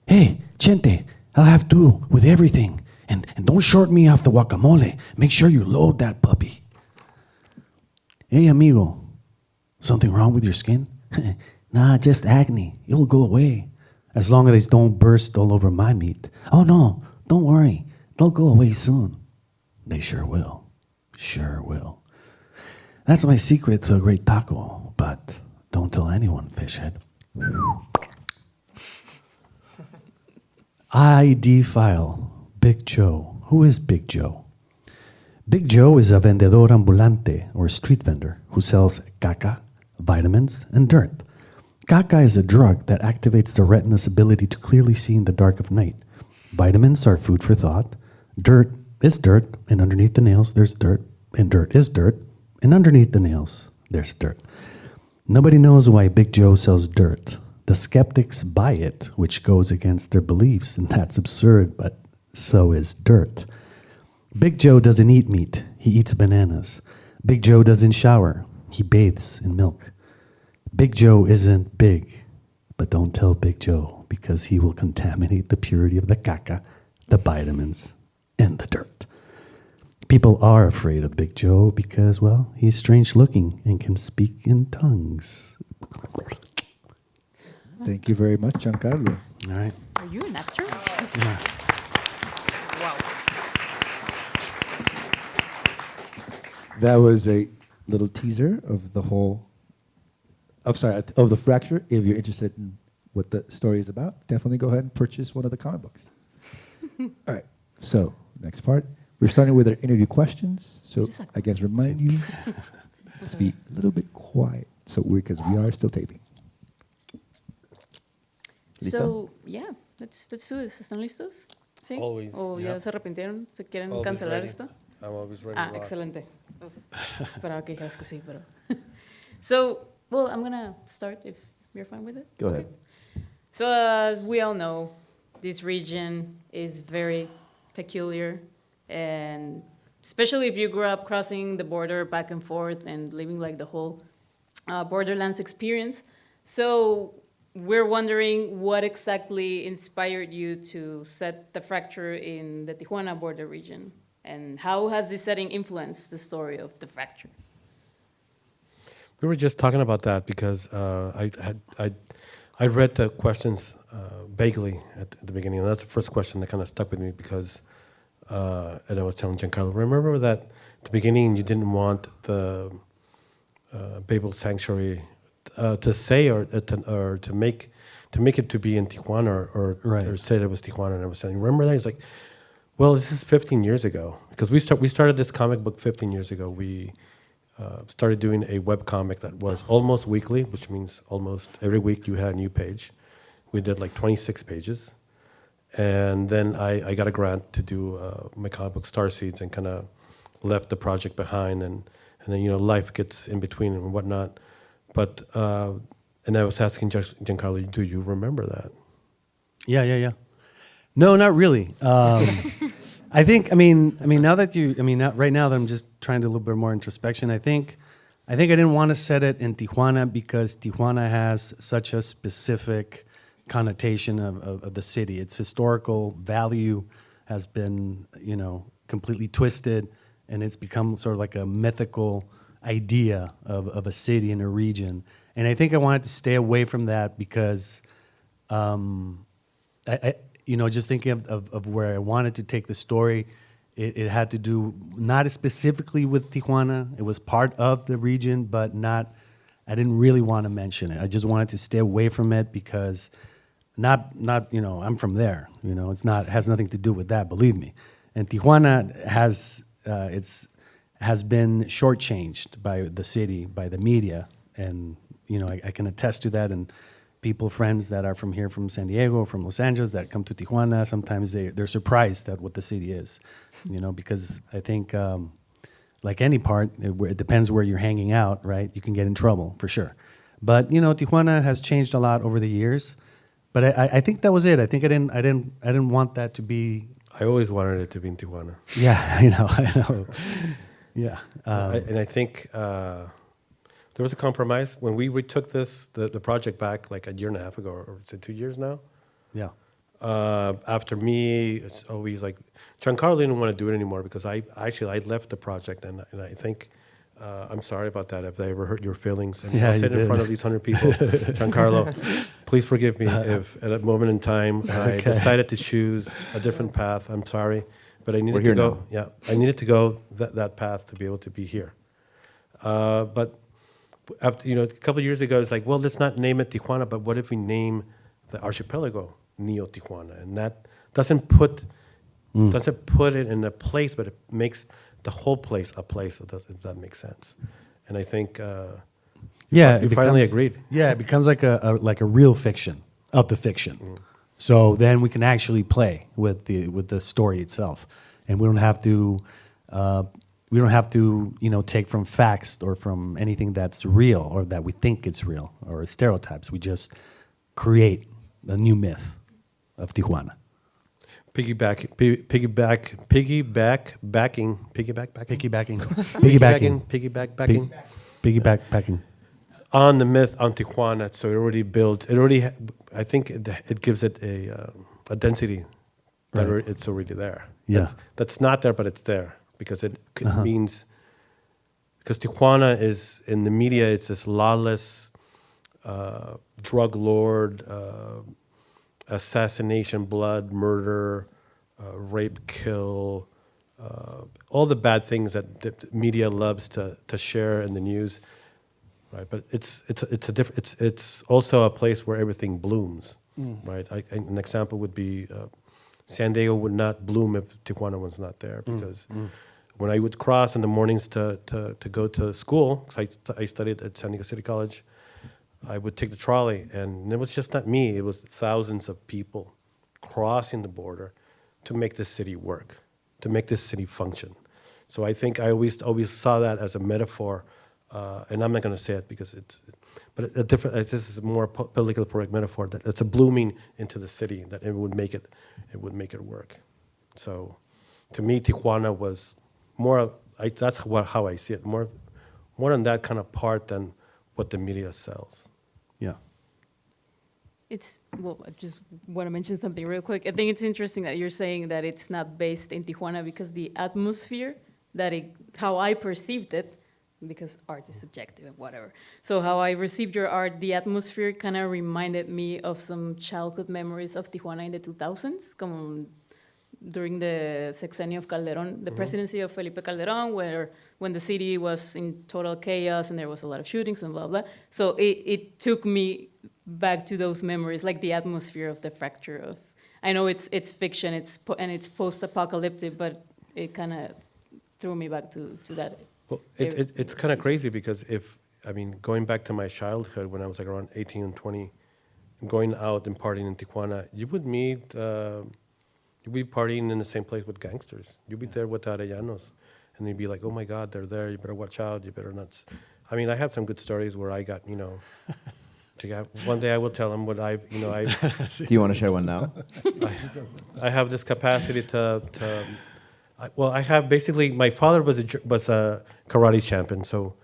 Chente, I'll have to with everything. And don't short me off the guacamole. Make sure you load that puppy. Hey, amigo, something wrong with your skin? Nah, just acne. It'll go away. As long as they don't burst all over my meat. Oh, no, don't worry. They'll go away soon. They sure will. Sure will. That's my secret to a great taco, but don't tell anyone, fishhead. ID file. Big Joe. Who is Big Joe? Big Joe is a vendedor ambulante, or street vendor, who sells caca, vitamins, and dirt. Caca is a drug that activates the retina's ability to clearly see in the dark of night. Vitamins are food for thought. Dirt is dirt, and underneath the nails there's dirt. And dirt is dirt, and underneath the nails there's dirt. Nobody knows why Big Joe sells dirt. The skeptics buy it, which goes against their beliefs, and that's absurd, but so is dirt. Big Joe doesn't eat meat, he eats bananas. Big Joe doesn't shower, he bathes in milk. Big Joe isn't big, but don't tell Big Joe because he will contaminate the purity of the caca, the vitamins, and the dirt. People are afraid of Big Joe because, well, he's strange looking and can speak in tongues. Thank you very much, Giancarlo. All right. Are you an actor? Yeah. Wow. That was a little teaser of the of the fracture. If you're interested in what the story is about, definitely go ahead and purchase one of the comic books. All right, so next part. We're starting with our interview questions. So I guess remind you to be a little bit quiet, because we are still taping. So, yeah, let's do this. ¿Están listos? ¿Sí? Always, ¿O yeah. ya se arrepintieron? ¿Se quieren Always cancelar ready. esto? I'm always ready. Ah, to rock. excelente. Esperaba que dijeras que sí, pero... So, well, I'm going to start if you're fine with it. Go ahead. So, as we all know, this region is very peculiar, and especially if you grew up crossing the border back and forth and living like the whole borderlands experience. So, we're wondering what exactly inspired you to set the fracture in the Tijuana border region, and how has this setting influenced the story of the fracture? We were just talking about that because I read the questions vaguely at the beginning, and that's the first question that kind of stuck with me because, and I was telling Giancarlo, remember that at the beginning you didn't want the Babel Sanctuary to say or to make it to be in Tijuana or say that it was Tijuana, and I was saying, remember that? He's like, well, this is 15 years ago because we started this comic book 15 years ago. We started doing a web comic that was almost weekly, which means almost every week you had a new page. We did like 26 pages, and then I got a grant to do my comic book Starseeds and kind of left the project behind, and then life gets in between and whatnot. But and I was asking Giancarlo, do you remember that? Yeah. No, not really. I think. I mean, now that right now that I'm just trying to do a little bit more introspection. I think I didn't want to set it in Tijuana because Tijuana has such a specific connotation of the city. Its historical value has been, completely twisted, and it's become sort of like a mythical idea of a city and a region. And I think I wanted to stay away from that because, just thinking of where I wanted to take the story, it had to do not specifically with Tijuana. It was part of the region, but I didn't really want to mention it. I just wanted to stay away from it because not I'm from there. Has nothing to do with that, believe me. And Tijuana has been shortchanged by the city, by the media, and I can attest to that. And friends that are from here, from San Diego, from Los Angeles, that come to Tijuana, sometimes they're surprised at what the city is, because I think, like any part, it depends where you're hanging out, right? You can get in trouble for sure. But Tijuana has changed a lot over the years. But I think that was it. I think I didn't want that to be. I always wanted it to be in Tijuana. Yeah, I know. Yeah, and I think there was a compromise when we retook the project back like a year and a half ago, or is it 2 years now? Yeah. After me, it's always like Giancarlo didn't want to do it anymore because I left the project, and I think I'm sorry about that if I ever hurt your feelings. And I'll sit in front of these 100 people, Giancarlo. Please forgive me if at a moment in time I decided to choose a different path. I'm sorry, but I needed to go. Now. Yeah, I needed to go that path to be able to be here. But after, a couple of years ago, it's like, well, let's not name it Tijuana, but what if we name the archipelago Neo Tijuana? And that doesn't put it in a place, but it makes the whole place a place. If that makes sense. And I think, we finally agreed. Yeah, it becomes like a real fiction of the fiction. Mm. So then we can actually play with the story itself, and we don't have to. Take from facts or from anything that's real or that we think it's real or stereotypes. We just create a new myth of Tijuana. Piggybacking. On the myth on Tijuana, so it already builds. I think it gives it a density that it's already there. Yeah, that's not there, but it's there because it means because Tijuana is in the media. It's this lawless drug lord, assassination, blood, murder, rape, kill, all the bad things that the media loves to share in the news. Right, but it's also a place where everything blooms, right? An example would be San Diego would not bloom if Tijuana was not there because when I would cross in the mornings to go to school, because I studied at San Diego City College, I would take the trolley, and it was just not me; it was thousands of people crossing the border to make this city work, to make this city function. So I think I always saw that as a metaphor. And I'm not going to say it because but a different. This is a more politically correct metaphor that it's a blooming into the city that it would make it work. So, to me, Tijuana was more. That's how I see it. More on that kind of part than what the media sells. Yeah. I just want to mention something real quick. I think it's interesting that you're saying that it's not based in Tijuana because the atmosphere how I perceived it. Because art is subjective and whatever. So how I received your art, the atmosphere kind of reminded me of some childhood memories of Tijuana in the 2000s, during the sexenio of Calderón, the presidency of Felipe Calderón, when the city was in total chaos and there was a lot of shootings and blah, blah. So it took me back to those memories, like the atmosphere of the fracture of, I know it's fiction, and it's post-apocalyptic, but it kind of threw me back to that. Well, it's kind of crazy because going back to my childhood when I was like around 18 and 20, going out and partying in Tijuana, you'd be partying in the same place with gangsters. You'd be there with the Arellanos, and you'd be like, oh my God, they're there, you better watch out, you better not. I have some good stories where I got, one day I will tell them what I. Do you want to share one now? I have this capacity to I have basically, my father was a karate champion, so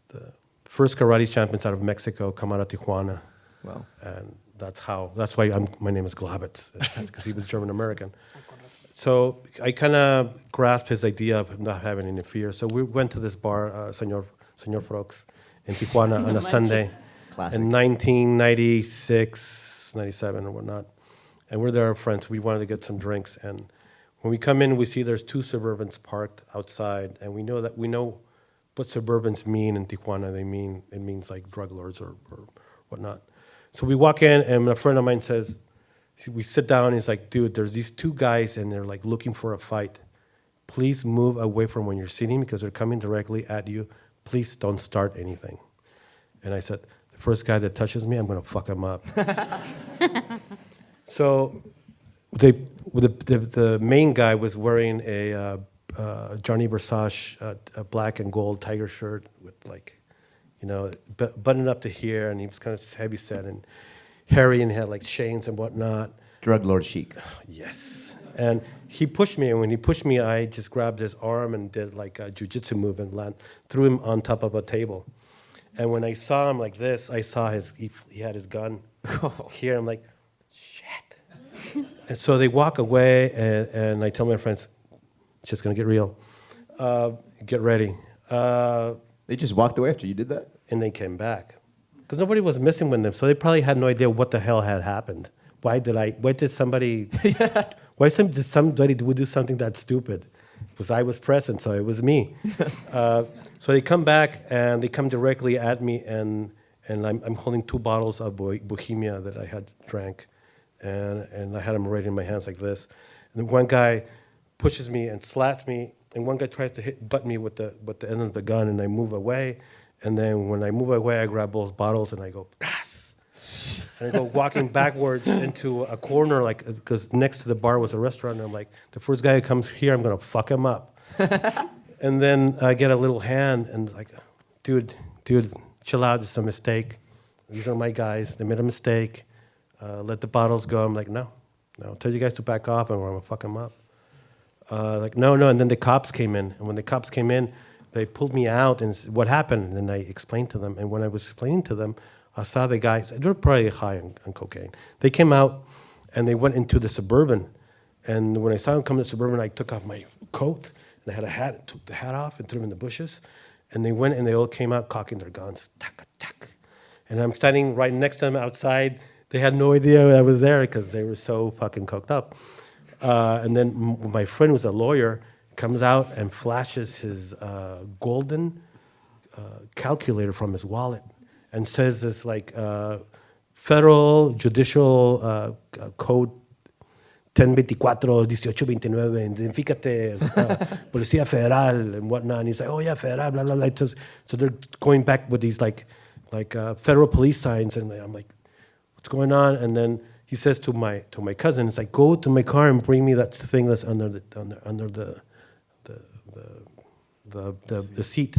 the first karate champions out of Mexico come out of Tijuana. Wow. And that's why my name is Glabitz, because he was German American. So I kind of grasped his idea of not having any fear. So we went to this bar, Señor Frogs, in Tijuana on a Sunday in 1996, 97 or whatnot. And we're there, friends. We wanted to get some drinks, and when we come in, we see there's two Suburbans parked outside, and we know what Suburbans mean in Tijuana. It means like drug lords or whatnot. So we walk in, and a friend of mine says, we sit down, and he's like, dude, there's these two guys, and they're like looking for a fight. Please move away from when you're sitting because they're coming directly at you. Please don't start anything. And I said, the first guy that touches me, I'm going to fuck him up. So the main guy was wearing a Johnny Versace a black and gold tiger shirt with buttoned up to here, and he was kind of heavy set and hairy and had like chains and whatnot. Drug lord chic. Yes. And he pushed me, and when he pushed me, I just grabbed his arm and did like a jiu-jitsu move and threw him on top of a table. And when I saw him like this, I saw he had his gun here. I'm like, shit. And so they walk away, and I tell my friends, it's just going to get real. Get ready. They just walked away after you did that? And they came back. Because nobody was messing with them, so they probably had no idea what the hell had happened. Why did somebody do something that stupid? Because I was present, so it was me. So they come back, and they come directly at me, and I'm holding 2 bottles of Bohemia that I had drank. And I had them right in my hands like this. And then one guy pushes me and slaps me, and one guy tries to butt me with the end of the gun, and I move away. And then when I move away, I grab both bottles and I go, yes! And I go walking backwards into a corner, because next to the bar was a restaurant, and I'm like, the first guy who comes here, I'm gonna fuck him up. And then I get a little hand, and like, dude, chill out, it's a mistake. These are my guys, they made a mistake. Let the bottles go. I'm like, no, I'll tell you guys to back off and I'm going to fuck them up. Like, no. And then the cops came in. And when the cops came in, they pulled me out and said, what happened? And I explained to them. And when I was explaining to them, I saw the guys, they were probably high on cocaine. They came out and they went into the Suburban. And when I saw them come to the Suburban, I took off my coat and I had a hat, took the hat off and threw them in the bushes. And they went and they all came out cocking their guns. Tack, tack. And I'm standing right next to them outside. They had no idea I was there because they were so fucking coked up. And then my friend, who's a lawyer, comes out and flashes his golden calculator from his wallet and says this like federal judicial code 1024-1829, identifícate, Policía Federal and whatnot. And he's like, oh yeah, Federal, blah, blah, blah. So they're going back with these like federal police signs, and I'm like, what's going on? And then he says to my cousin, it's like, go to my car and bring me that thing that's under the seat.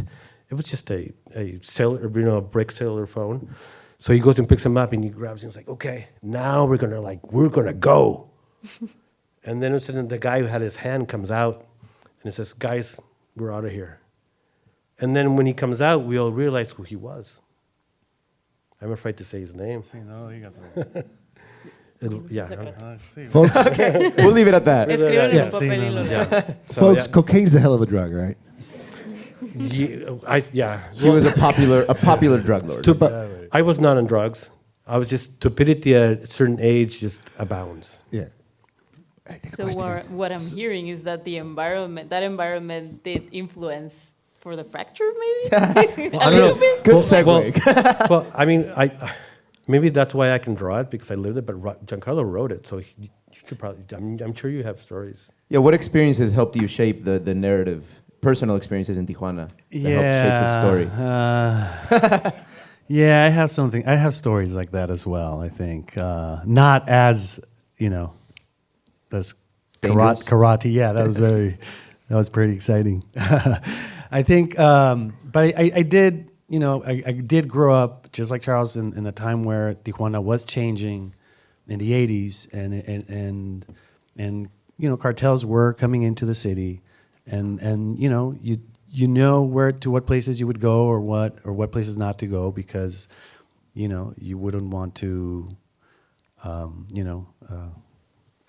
It was just a cellular, a brick cellular phone. So he goes and picks him up and he grabs him. He's like, okay, now we're gonna go. And then the guy who had his hand comes out and he says, guys, we're out of here. And then when he comes out, we all realize who he was. I'm afraid to say his name. Folks, Okay, we'll leave it at that. Folks, cocaine's a hell of a drug, right? He was a popular drug lord. I was not on drugs. I was just, stupidity at a certain age just abounds. Yeah. So what I'm hearing is that that environment did influence for the fracture, maybe? I don't know. Good segue. Well, I mean, maybe that's why I can draw it, because I lived it, but Giancarlo wrote it, so you should probably, I'm sure you have stories. Yeah, what experiences helped you shape the narrative, personal experiences in Tijuana that helped shape the story? Yeah, I have stories like that as well, I think. Not as, as karate. Yeah, that was pretty exciting. I think, but I did, I did grow up just like Charles in the time where Tijuana was changing in the 80s, and cartels were coming into the city, and you know what places you would go or what places not to go, because you wouldn't want to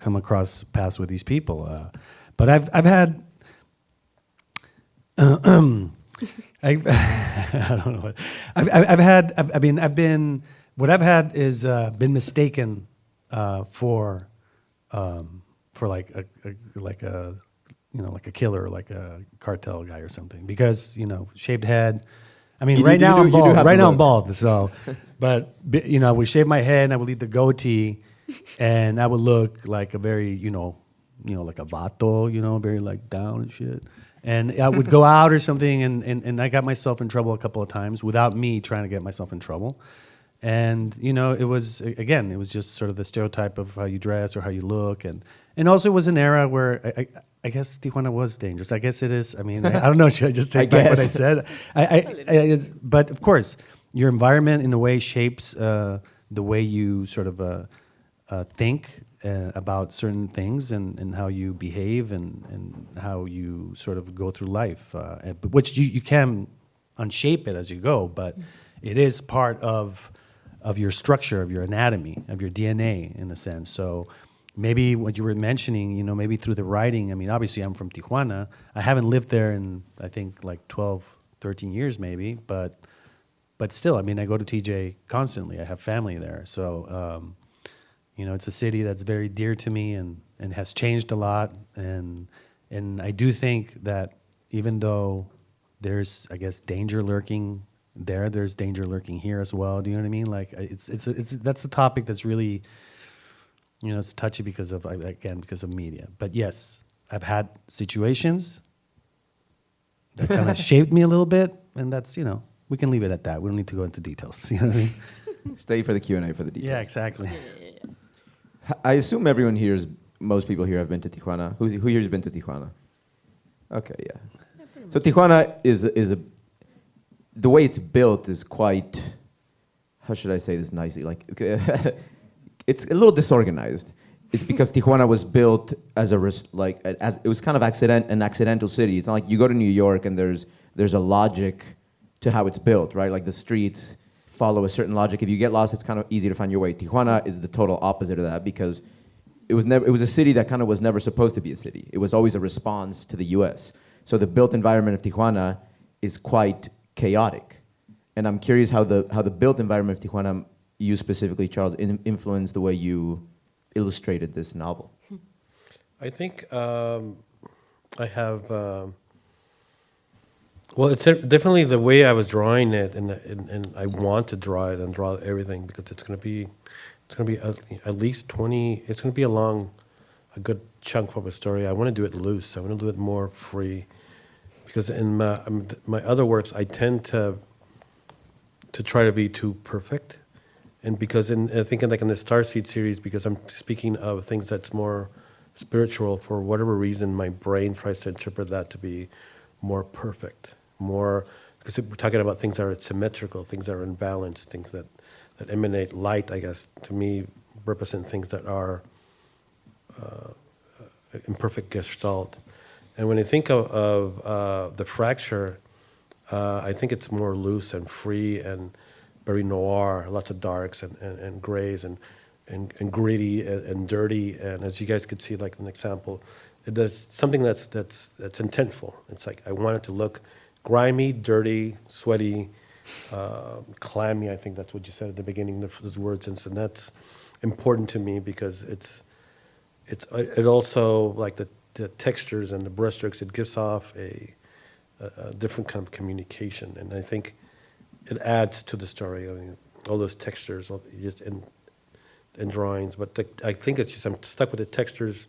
come across paths with these people. But I've had I don't know what I've had. I've been what I've had is been mistaken for like a killer, like a cartel guy or something, because shaved head. I mean, right now I'm bald. Right now I'm bald. So, but I would shave my head and I would leave the goatee, and I would look like a very like a vato, very like down and shit. And I would go out or something, and I got myself in trouble a couple of times without me trying to get myself in trouble. And it was just sort of the stereotype of how you dress or how you look, and also it was an era where I guess Tijuana was dangerous. I guess it is. I mean, I don't know. Should I just take back what I said? But of course, your environment in a way shapes the way you sort of think about certain things and how you behave and how you sort of go through life, which you can unshape it as you go, but it is part of your structure, of your anatomy, of your DNA in a sense. So maybe what you were mentioning, maybe through the writing, I mean, obviously I'm from Tijuana. I haven't lived there in, I think, like 12, 13 years maybe, but still, I mean, I go to TJ constantly. I have family there. So, it's a city that's very dear to me and has changed a lot. And I do think that even though there's, I guess, danger lurking there's danger lurking here as well. Do you know what I mean? Like, that's a topic that's really, it's touchy because of media. But yes, I've had situations that kind of shaped me a little bit, and that's, we can leave it at that. We don't need to go into details. You know what I mean? Stay for the Q&A for the details. Yeah, exactly. I assume most people here have been to Tijuana. Who here has been to Tijuana? Okay, yeah. So Tijuana is the way it's built is quite, how should I say this nicely? Like, it's a little disorganized. it's because Tijuana was built as as it was kind of an accidental city. It's not like you go to New York and there's a logic to how it's built, right? Like the streets follow a certain logic. If you get lost, it's kind of easy to find your way. Tijuana is the total opposite of that because it was a city that kind of was never supposed to be a city. It was always a response to the U.S. So the built environment of Tijuana is quite chaotic. And I'm curious how the built environment of Tijuana, you specifically, Charles, influenced the way you illustrated this novel. I think I have. Well, it's definitely the way I was drawing it, and I want to draw it and draw everything because it's going to be at least 20. It's going to be a good chunk of a story. I want to do it loose. I want to do it more free, because in my other works I tend to try to be too perfect, and because I think in the Starseed series, because I'm speaking of things that's more spiritual, for whatever reason my brain tries to interpret that to be more perfect, more, because we're talking about things that are symmetrical, things that are in balance, things that emanate light, I guess, to me, represent things that are imperfect gestalt. And when I think of the fracture, I think it's more loose and free and very noir, lots of darks and grays and gritty and dirty. And as you guys could see, like an example, there's something that's intentful. It's like I want it to look grimy, dirty, sweaty, clammy. I think that's what you said at the beginning, those words, and that's important to me because it also, like the textures and the brushstrokes, it gives off a different kind of communication, and I think it adds to the story. I mean, all those textures, just in drawings, but I think it's just I'm stuck with the textures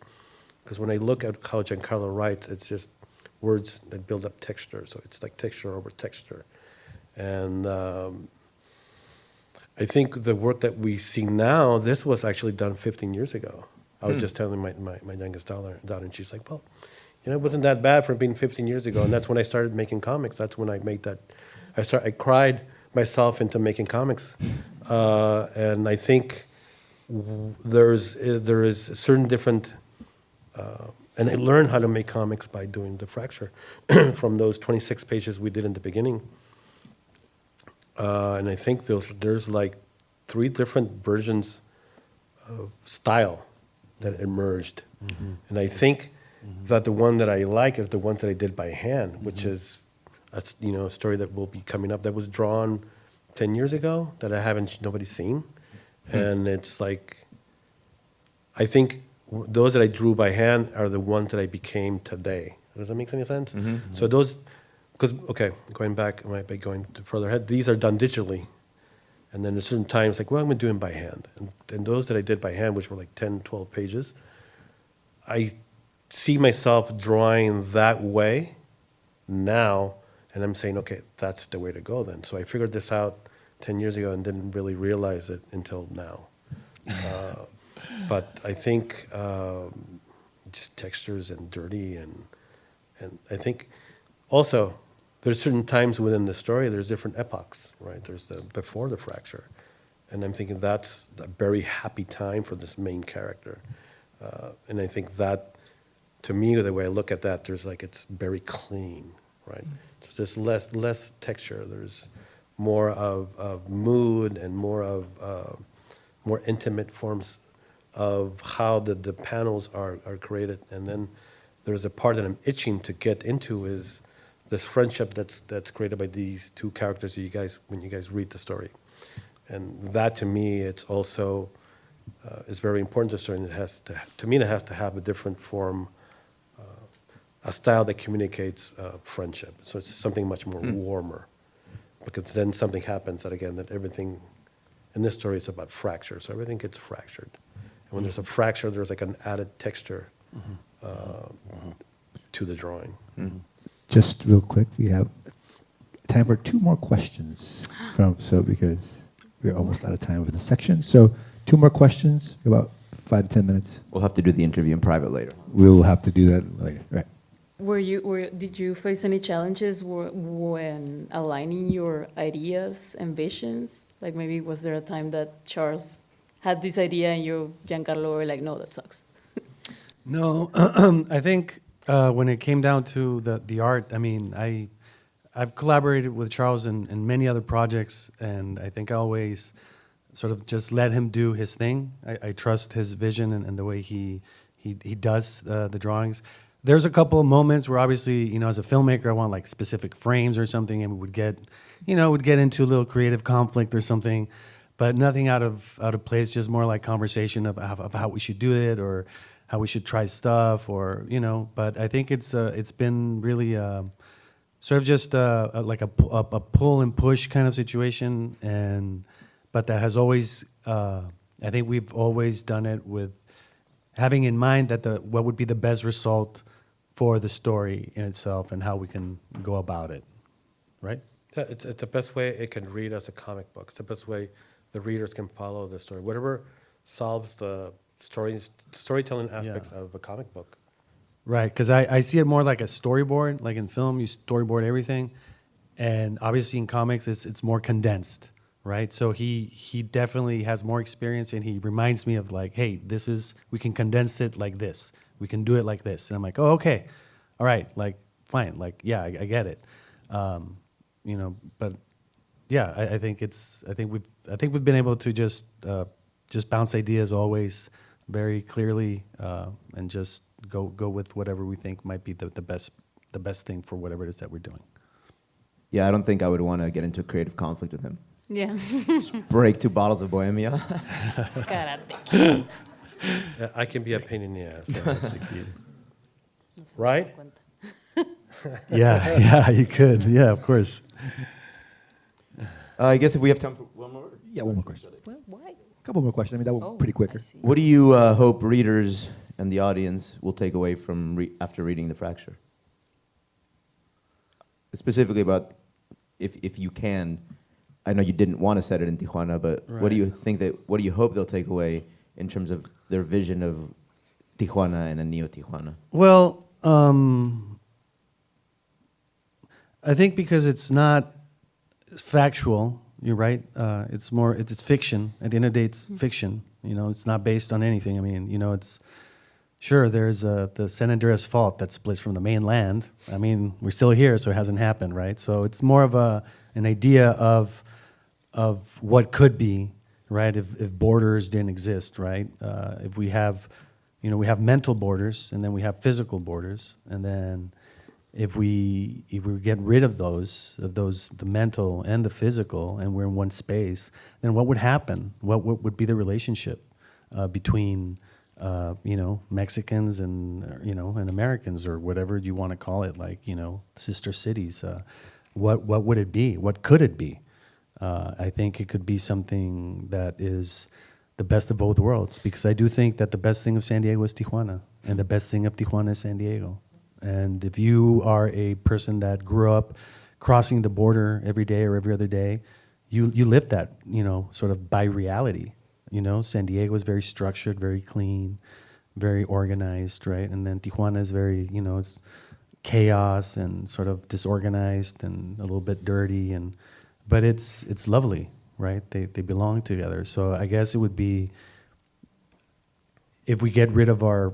because when I look at how Giancarlo writes, it's just words that build up texture. So it's like texture over texture, and I think the work that we see now, this was actually done 15 years ago. I was just telling my youngest daughter, and she's like, well, it wasn't that bad for being 15 years ago. And that's when I started making comics. That's when I made that. I cried myself into making comics. And I think there is a certain different, and I learned how to make comics by doing the fracture from those 26 pages we did in the beginning. And I think there's like 3 different versions of style that emerged. Mm-hmm. And I think that the one that I like is the ones that I did by hand, which is a story that will be coming up that was drawn 10 years ago that nobody's seen. And it's like, I think those that I drew by hand are the ones that I became today. Does that make any sense? Mm-hmm. So those, going back, might be going further ahead, these are done digitally. And then at certain times, like, well, I'm going to do them by hand. And those that I did by hand, which were like 10, 12 pages, I see myself drawing that way now, and I'm saying, okay, that's the way to go then. So I figured this out 10 years ago and didn't really realize it until now. But I think just textures and dirty, and I think also there's certain times within the story, there's different epochs, right? There's the before the fracture, and I'm thinking that's a very happy time for this main character. And I think that, to me, the way I look at that, it's very clean, right? So there's less texture. There's more of mood and more of more intimate forms of how the panels are created. And then there's a part that I'm itching to get into is this friendship that's created by these 2 characters that when you guys read the story. And that, to me, it's also is very important to the story, and it has to have a different form, a style that communicates friendship. So it's something much more warmer, because then something happens that everything in this story is about fracture. So everything gets fractured, and when there's a fracture, there's like an added texture to the drawing. Mm-hmm. Just real quick, we have time for 2 more questions because we're almost out of time for the section. So 2 more questions, about 5 to 10 minutes. We'll have to do the interview in private later. We will have to do that later, right? Did you face any challenges when aligning your ideas and visions? Like maybe was there a time that Charles had this idea and you, Giancarlo, were like, no, that sucks? No, I think when it came down to the art, I mean, I've collaborated with Charles in many other projects, and I think I always sort of just let him do his thing. I trust his vision and the way he does the drawings. There's a couple of moments where obviously, you know, as a filmmaker, I want like specific frames or something, and we would get into a little creative conflict or something, but nothing out of place, just more like conversation of how we should do it or how we should try stuff, or, you know. But I think it's been really sort of just like a pull and push kind of situation, but that has always, I think we've always done it with having in mind that what would be the best result for the story in itself and how we can go about it, right? Yeah, it's the best way it can read as a comic book. It's the best way the readers can follow the story. Whatever solves the storytelling aspects of a comic book. Right, because I see it more like a storyboard. Like in film, you storyboard everything, and obviously in comics, it's more condensed, right? So he definitely has more experience, and he reminds me of like, hey, we can condense it like this. We can do it like this, and I'm like, oh, okay, all right, like fine, like yeah, I get it, you know. But yeah, I think we've been able to just bounce ideas always very clearly, and just go with whatever we think might be the best thing for whatever it is that we're doing. Yeah, I don't think I would want to get into a creative conflict with him. Yeah. Break 2 bottles of Bohemia. Karate Kid. Yeah, I can be a pain in the ass. Right? Yeah, you could. Yeah, of course. I guess if we have time for one more. Yeah, one more question. Well, why? A couple more questions. I mean, that was pretty quicker. What do you hope readers and the audience will take away from after reading The Fracture? Specifically about, if you can, I know you didn't want to set it in Tijuana, but Right. what do you hope they'll take away in terms of their vision of Tijuana and a neo-Tijuana? Well, I think because it's not factual, you're right. It's fiction. At the end of the day, it's fiction. You know, it's not based on anything. I mean, you know, it's sure there's the San Andreas Fault that splits from the mainland. I mean, we're still here, so it hasn't happened, right? So it's more of an idea of what could be, right? If borders didn't exist, right? If we have mental borders, and then we have physical borders, and then if we get rid of the mental and the physical, and we're in one space, then what would happen? What would be the relationship between Mexicans and Americans, or whatever you want to call it, like, sister cities? What would it be? What could it be? I think it could be something that is the best of both worlds, because I do think that the best thing of San Diego is Tijuana, and the best thing of Tijuana is San Diego. And if you are a person that grew up crossing the border every day or every other day, you live that, sort of by reality. San Diego is very structured, very clean, very organized, right? And then Tijuana is very, it's chaos and sort of disorganized and a little bit dirty, but it's lovely, right? They belong together. So I guess it would be, if we get rid of our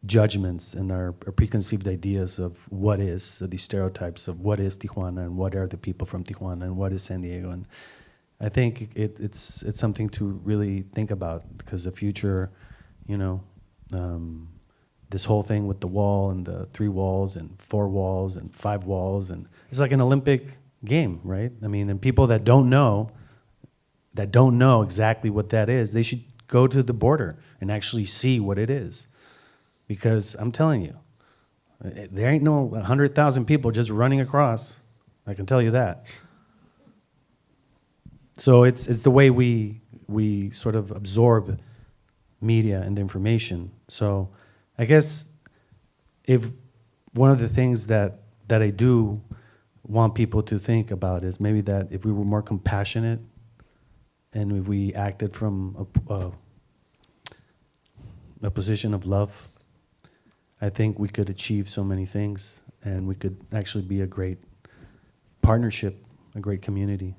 judgments and our preconceived ideas of what is, these stereotypes of what is Tijuana and what are the people from Tijuana and what is San Diego. And I think it's something to really think about, because the future, this whole thing with the wall and the 3 walls and 4 walls and 5 walls, and it's like an Olympic game, right? I mean, and people that don't know exactly what that is, they should go to the border and actually see what it is. Because I'm telling you, there ain't no 100,000 people just running across. I can tell you that. So it's the way we sort of absorb media and information. So I guess if one of the things that I do want people to think about is maybe that if we were more compassionate, and if we acted from a position of love, I think we could achieve so many things, and we could actually be a great partnership, a great community.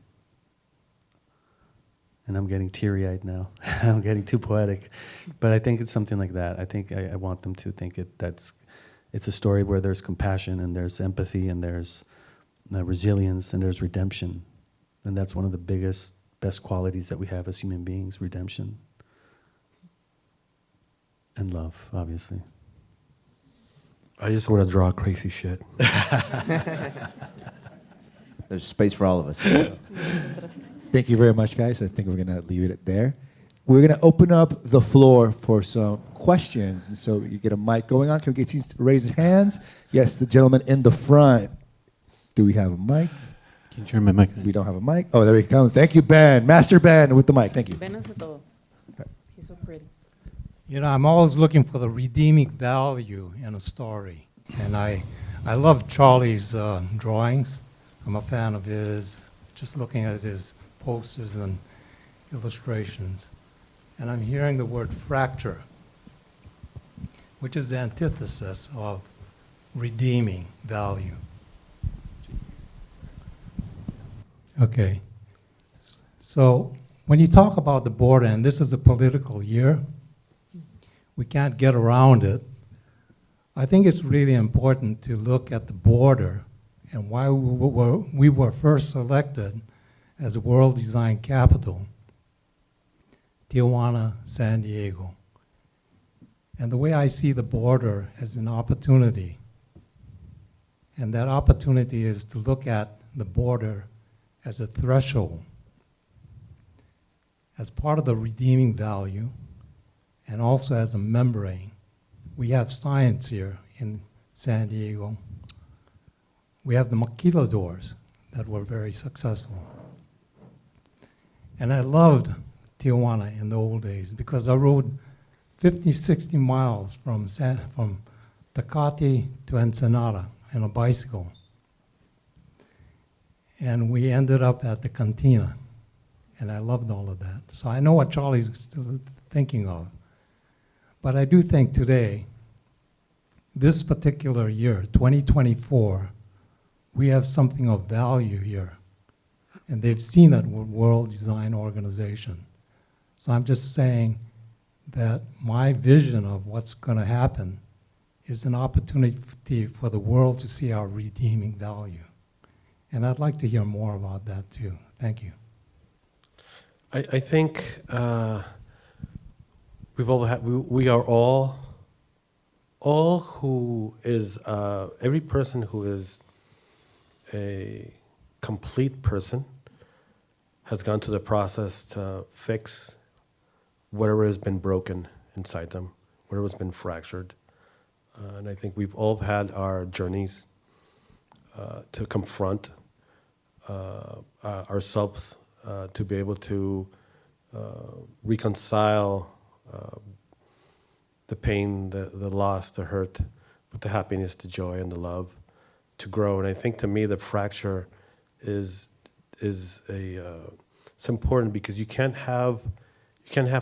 And I'm getting teary-eyed now. I'm getting too poetic. But I think it's something like that. I think I want them to think it's a story where there's compassion and there's empathy and there's resilience and there's redemption. And that's one of the best qualities that we have as human beings, redemption. And love, obviously. I just want to draw crazy shit. There's space for all of us. Thank you very much, guys. I think we're going to leave it there. We're going to open up the floor for some questions. And so you get a mic going on. Can we get you to raise your hands? Yes, the gentleman in the front. Do we have a mic? Can you turn my mic on? We don't have a mic. Oh, there he comes. Thank you, Ben. Master Ben with the mic. Thank you. Ben hace todo. He's so pretty. You know, I'm always looking for the redeeming value in a story. And I love Charlie's drawings. I'm a fan of his, just looking at his posters and illustrations. And I'm hearing the word fracture, which is the antithesis of redeeming value. Okay. So when you talk about the border, and this is a political year, we can't get around it. I think it's really important to look at the border and why we were first selected as a world design capital, Tijuana, San Diego. And the way I see the border as an opportunity, and that opportunity is to look at the border as a threshold, as part of the redeeming value, and also as a membrane. We have science here in San Diego. We have the maquiladores that were very successful. And I loved Tijuana in the old days because I rode 50, 60 miles from Tecate to Ensenada on a bicycle. And we ended up at the cantina. And I loved all of that. So I know what Charlie's still thinking of. But I do think today, this particular year, 2024, we have something of value here. And they've seen it with World Design Organization. So I'm just saying that my vision of what's going to happen is an opportunity for the world to see our redeeming value. And I'd like to hear more about that too. Thank you. I think we are all who is, every person who is a complete person has gone through the process to fix whatever has been broken inside them, whatever has been fractured. And I think we've all had our journeys to confront ourselves, to be able to reconcile the pain, the loss, the hurt, with the happiness, the joy, and the love, to grow. And I think to me the fracture is it's important because you can't have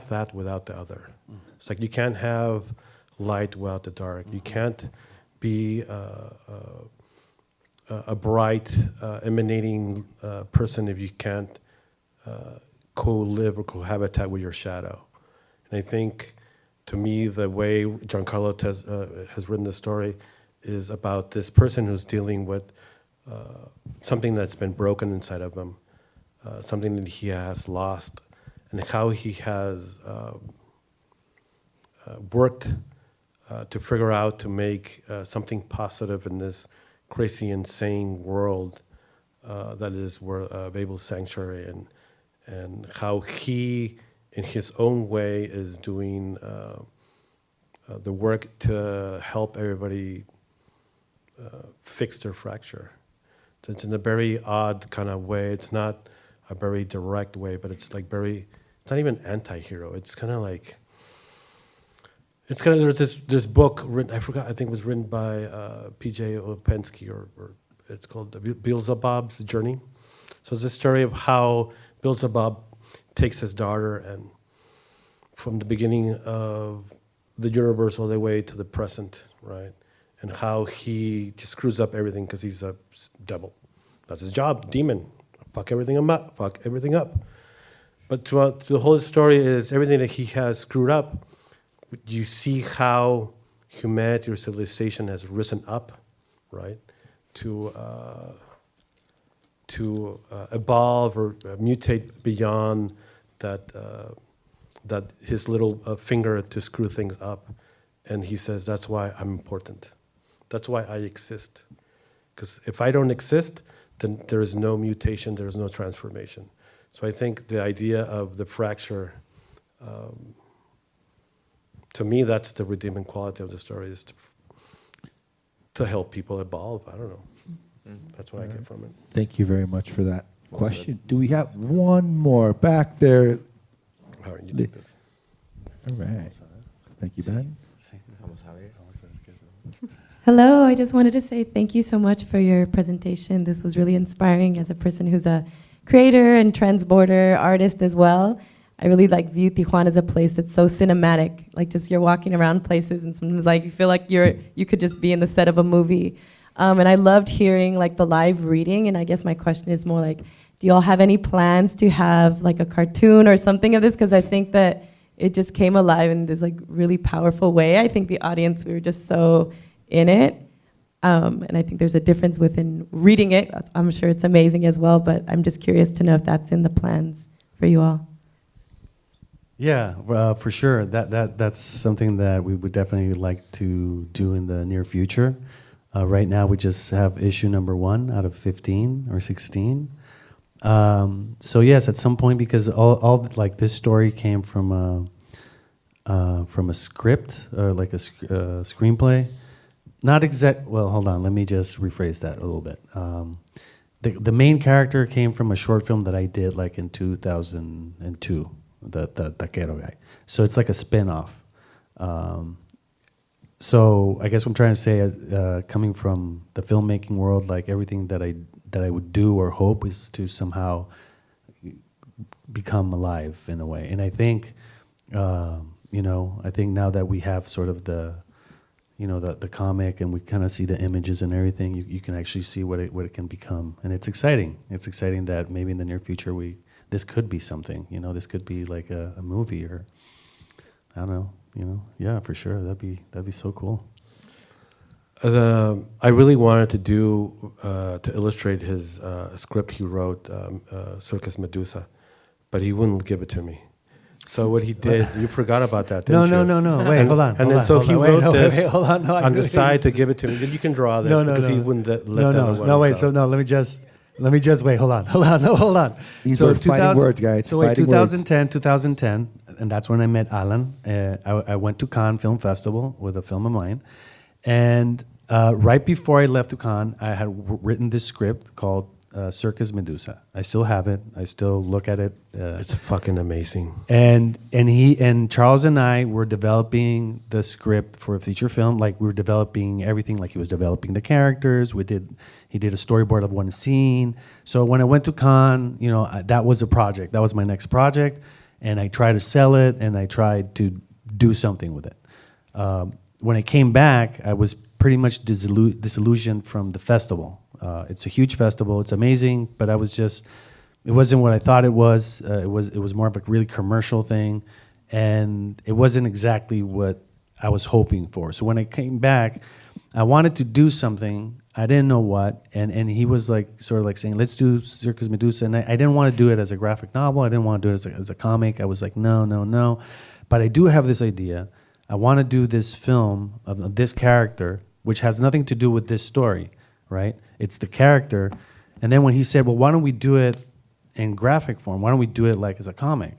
that without the other. It's like you can't have light without the dark. You can't be a bright, emanating person if you can't co-live or cohabitate with your shadow. And I think, to me, the way Giancarlo has written the story is about this person who's dealing with something that's been broken inside of him, something that he has lost, and how he has worked to figure out to make something positive in this crazy, insane world that is Babel's sanctuary, and how he, in his own way, is doing the work to help everybody fix their fracture. So it's in a very odd kind of way. It's not a very direct way, but it's like it's not even anti-hero. It's kind of like, there's this book written, I forgot, I think it was written by P.J. Opensky, or it's called Beelzebub's Journey. So it's a story of how Beelzebub takes his daughter, and from the beginning of the universe all the way to the present, right? And how he just screws up everything because he's a devil. That's his job, demon. Fuck everything up. But throughout the whole story is everything that he has screwed up. You see how humanity or civilization has risen up, right, to evolve or mutate beyond that his little finger to screw things up. And he says, that's why I'm important. That's why I exist. Because if I don't exist, then there is no mutation, there is no transformation. So I think the idea of the fracture, to me, that's the redeeming quality of the story, is to help people evolve. I don't know. That's what I get from it. Thank you very much for that question. Do we have one more back there? All right, you take this. All right. Thank you, Ben. Hello, I just wanted to say thank you so much for your presentation. This was really inspiring as a person who's a creator and transborder artist as well. I really view Tijuana as a place that's so cinematic. Like just you're walking around places and sometimes you feel like you could just be in the set of a movie. And I loved hearing the live reading. And I guess my question is more do you all have any plans to have a cartoon or something of this? Because I think that it just came alive in this really powerful way. I think the audience, we were just so in it. And I think there's a difference within reading it. I'm sure it's amazing as well, but I'm just curious to know if that's in the plans for you all. Yeah, for sure. That's something that we would definitely like to do in the near future. Right now, we just have issue number 1 out of 15 or 16. So yes, at some point, because all this story came from a script or a screenplay. Not exact. Well, hold on. Let me just rephrase that a little bit. The main character came from a short film that I did in 2002, the Taquero guy. So it's like a spin-off. So I guess what I'm trying to say, coming from the filmmaking world, everything that I would do or hope is to somehow become alive in a way. And I think, I think now that we have sort of the comic and we kind of see the images and everything, you can actually see what it can become. And it's exciting. It's exciting that maybe in the near future this could be something, this could be like a movie or, I don't know, yeah, for sure. That'd be so cool. I really wanted to do, to illustrate his script he wrote, Circus Medusa, but he wouldn't give it to me. So what he did, you forgot about that, didn't you? No. Wait, hold on. And then so he wrote this hold on. No, on the side to give it to me. Then you can draw this because he wouldn't let that one. No, wait. So no, let me just wait. Hold on. These were fighting words, guys. So wait, 2010, and that's when I met Alan. I went to Cannes Film Festival with a film of mine, and right before I left to Cannes, I had written this script called Circus Medusa. I still have it. I still look at it. It's fucking amazing. And Charles and I were developing the script for a feature film. We were developing everything. He was developing the characters. He did a storyboard of one scene. So when I went to Cannes, that was a project. That was my next project, and I tried to sell it, and I tried to do something with it. When I came back, I was pretty much disillusioned from the festival. It's a huge festival. It's amazing, but it wasn't what I thought it was. It was more of a really commercial thing, and it wasn't exactly what I was hoping for. So when I came back, I wanted to do something. I didn't know what, and he was sort of saying, let's do Circus Medusa, and I didn't want to do it as a graphic novel. I didn't want to do it as a comic. I was like, no. But I do have this idea. I want to do this film of this character, which has nothing to do with this story, right? It's the character. And then when he said, well, why don't we do it in graphic form? Why don't we do it as a comic?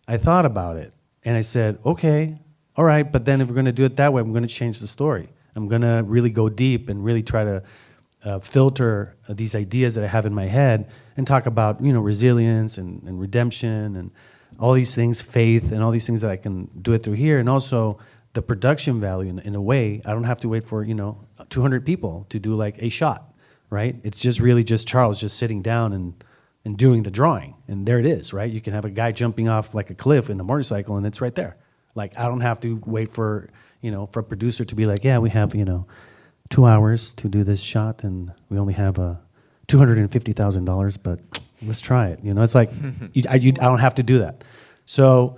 I thought about it, and I said, okay, all right, but then if we're going to do it that way, I'm going to change the story. I'm going to really go deep and really try to filter these ideas that I have in my head and talk about, resilience and redemption and all these things, faith, and all these things that I can do it through here. And also the production value in a way. I don't have to wait for, 200 people to do a shot, right? It's just really just Charles just sitting down and doing the drawing. And there it is, right? You can have a guy jumping off a cliff in a motorcycle, and it's right there. I don't have to wait for, for a producer to be yeah, we have, 2 hours to do this shot, and we only have $250,000, but let's try it. It's like, I don't have to do that. So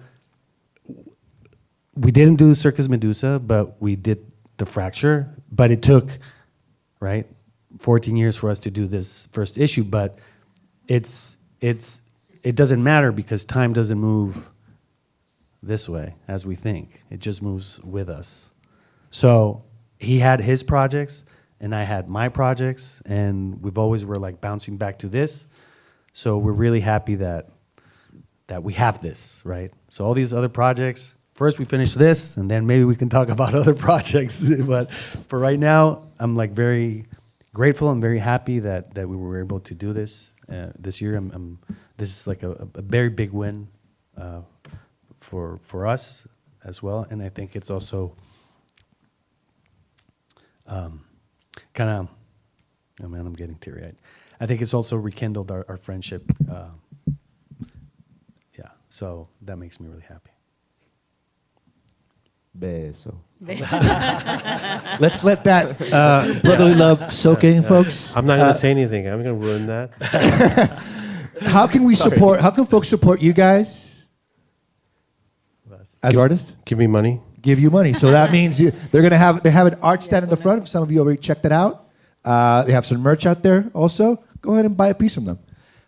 we didn't do Circus Medusa, but we did The Fracture. But it took, 14 years for us to do this first issue. But it doesn't matter because time doesn't move this way as we think. It just moves with us. So he had his projects, and I had my projects, and we've always were like bouncing back to this. So we're really happy that we have this, right? So all these other projects, first we finish this, and then maybe we can talk about other projects. But for right now, I'm like very grateful and very happy that we were able to do this this year. This is like a very big win for us as well, and I think it's also kind of, oh man, I'm getting teary-eyed. I think it's also rekindled our friendship. So that makes me really happy. Beso. Let's let that brotherly love soak in, folks. I'm not going to say anything. I'm going to ruin that. How can folks support you guys as artists? Give me money. Give you money. So that means they have an art stand in the front. Some of you already checked it out. They have some merch out there also. Go ahead and buy a piece from them.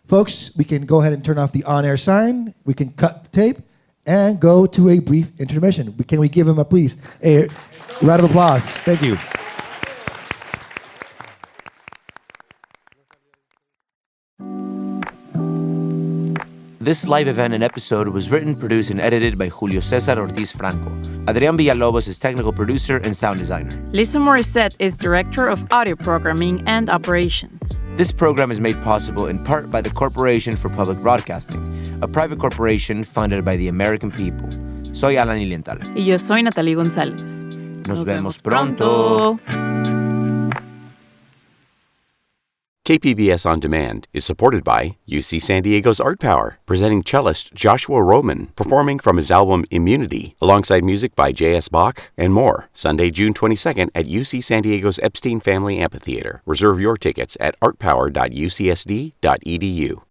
Folks, we can go ahead and turn off the on-air sign. We can cut the tape and go to a brief intermission. Can we give him a round of applause? Thank you. This live event and episode was written, produced, and edited by Julio Cesar Ortiz Franco. Adrián Villalobos is technical producer and sound designer. Lisa Morissette is director of audio programming and operations. This program is made possible in part by the Corporation for Public Broadcasting, a private corporation funded by the American people. Soy Alan Iliental. Y yo soy Natalie González. Nos vemos pronto. KPBS On Demand is supported by UC San Diego's Art Power, presenting cellist Joshua Roman, performing from his album Immunity, alongside music by J.S. Bach and more. Sunday, June 22nd at UC San Diego's Epstein Family Amphitheater. Reserve your tickets at artpower.ucsd.edu.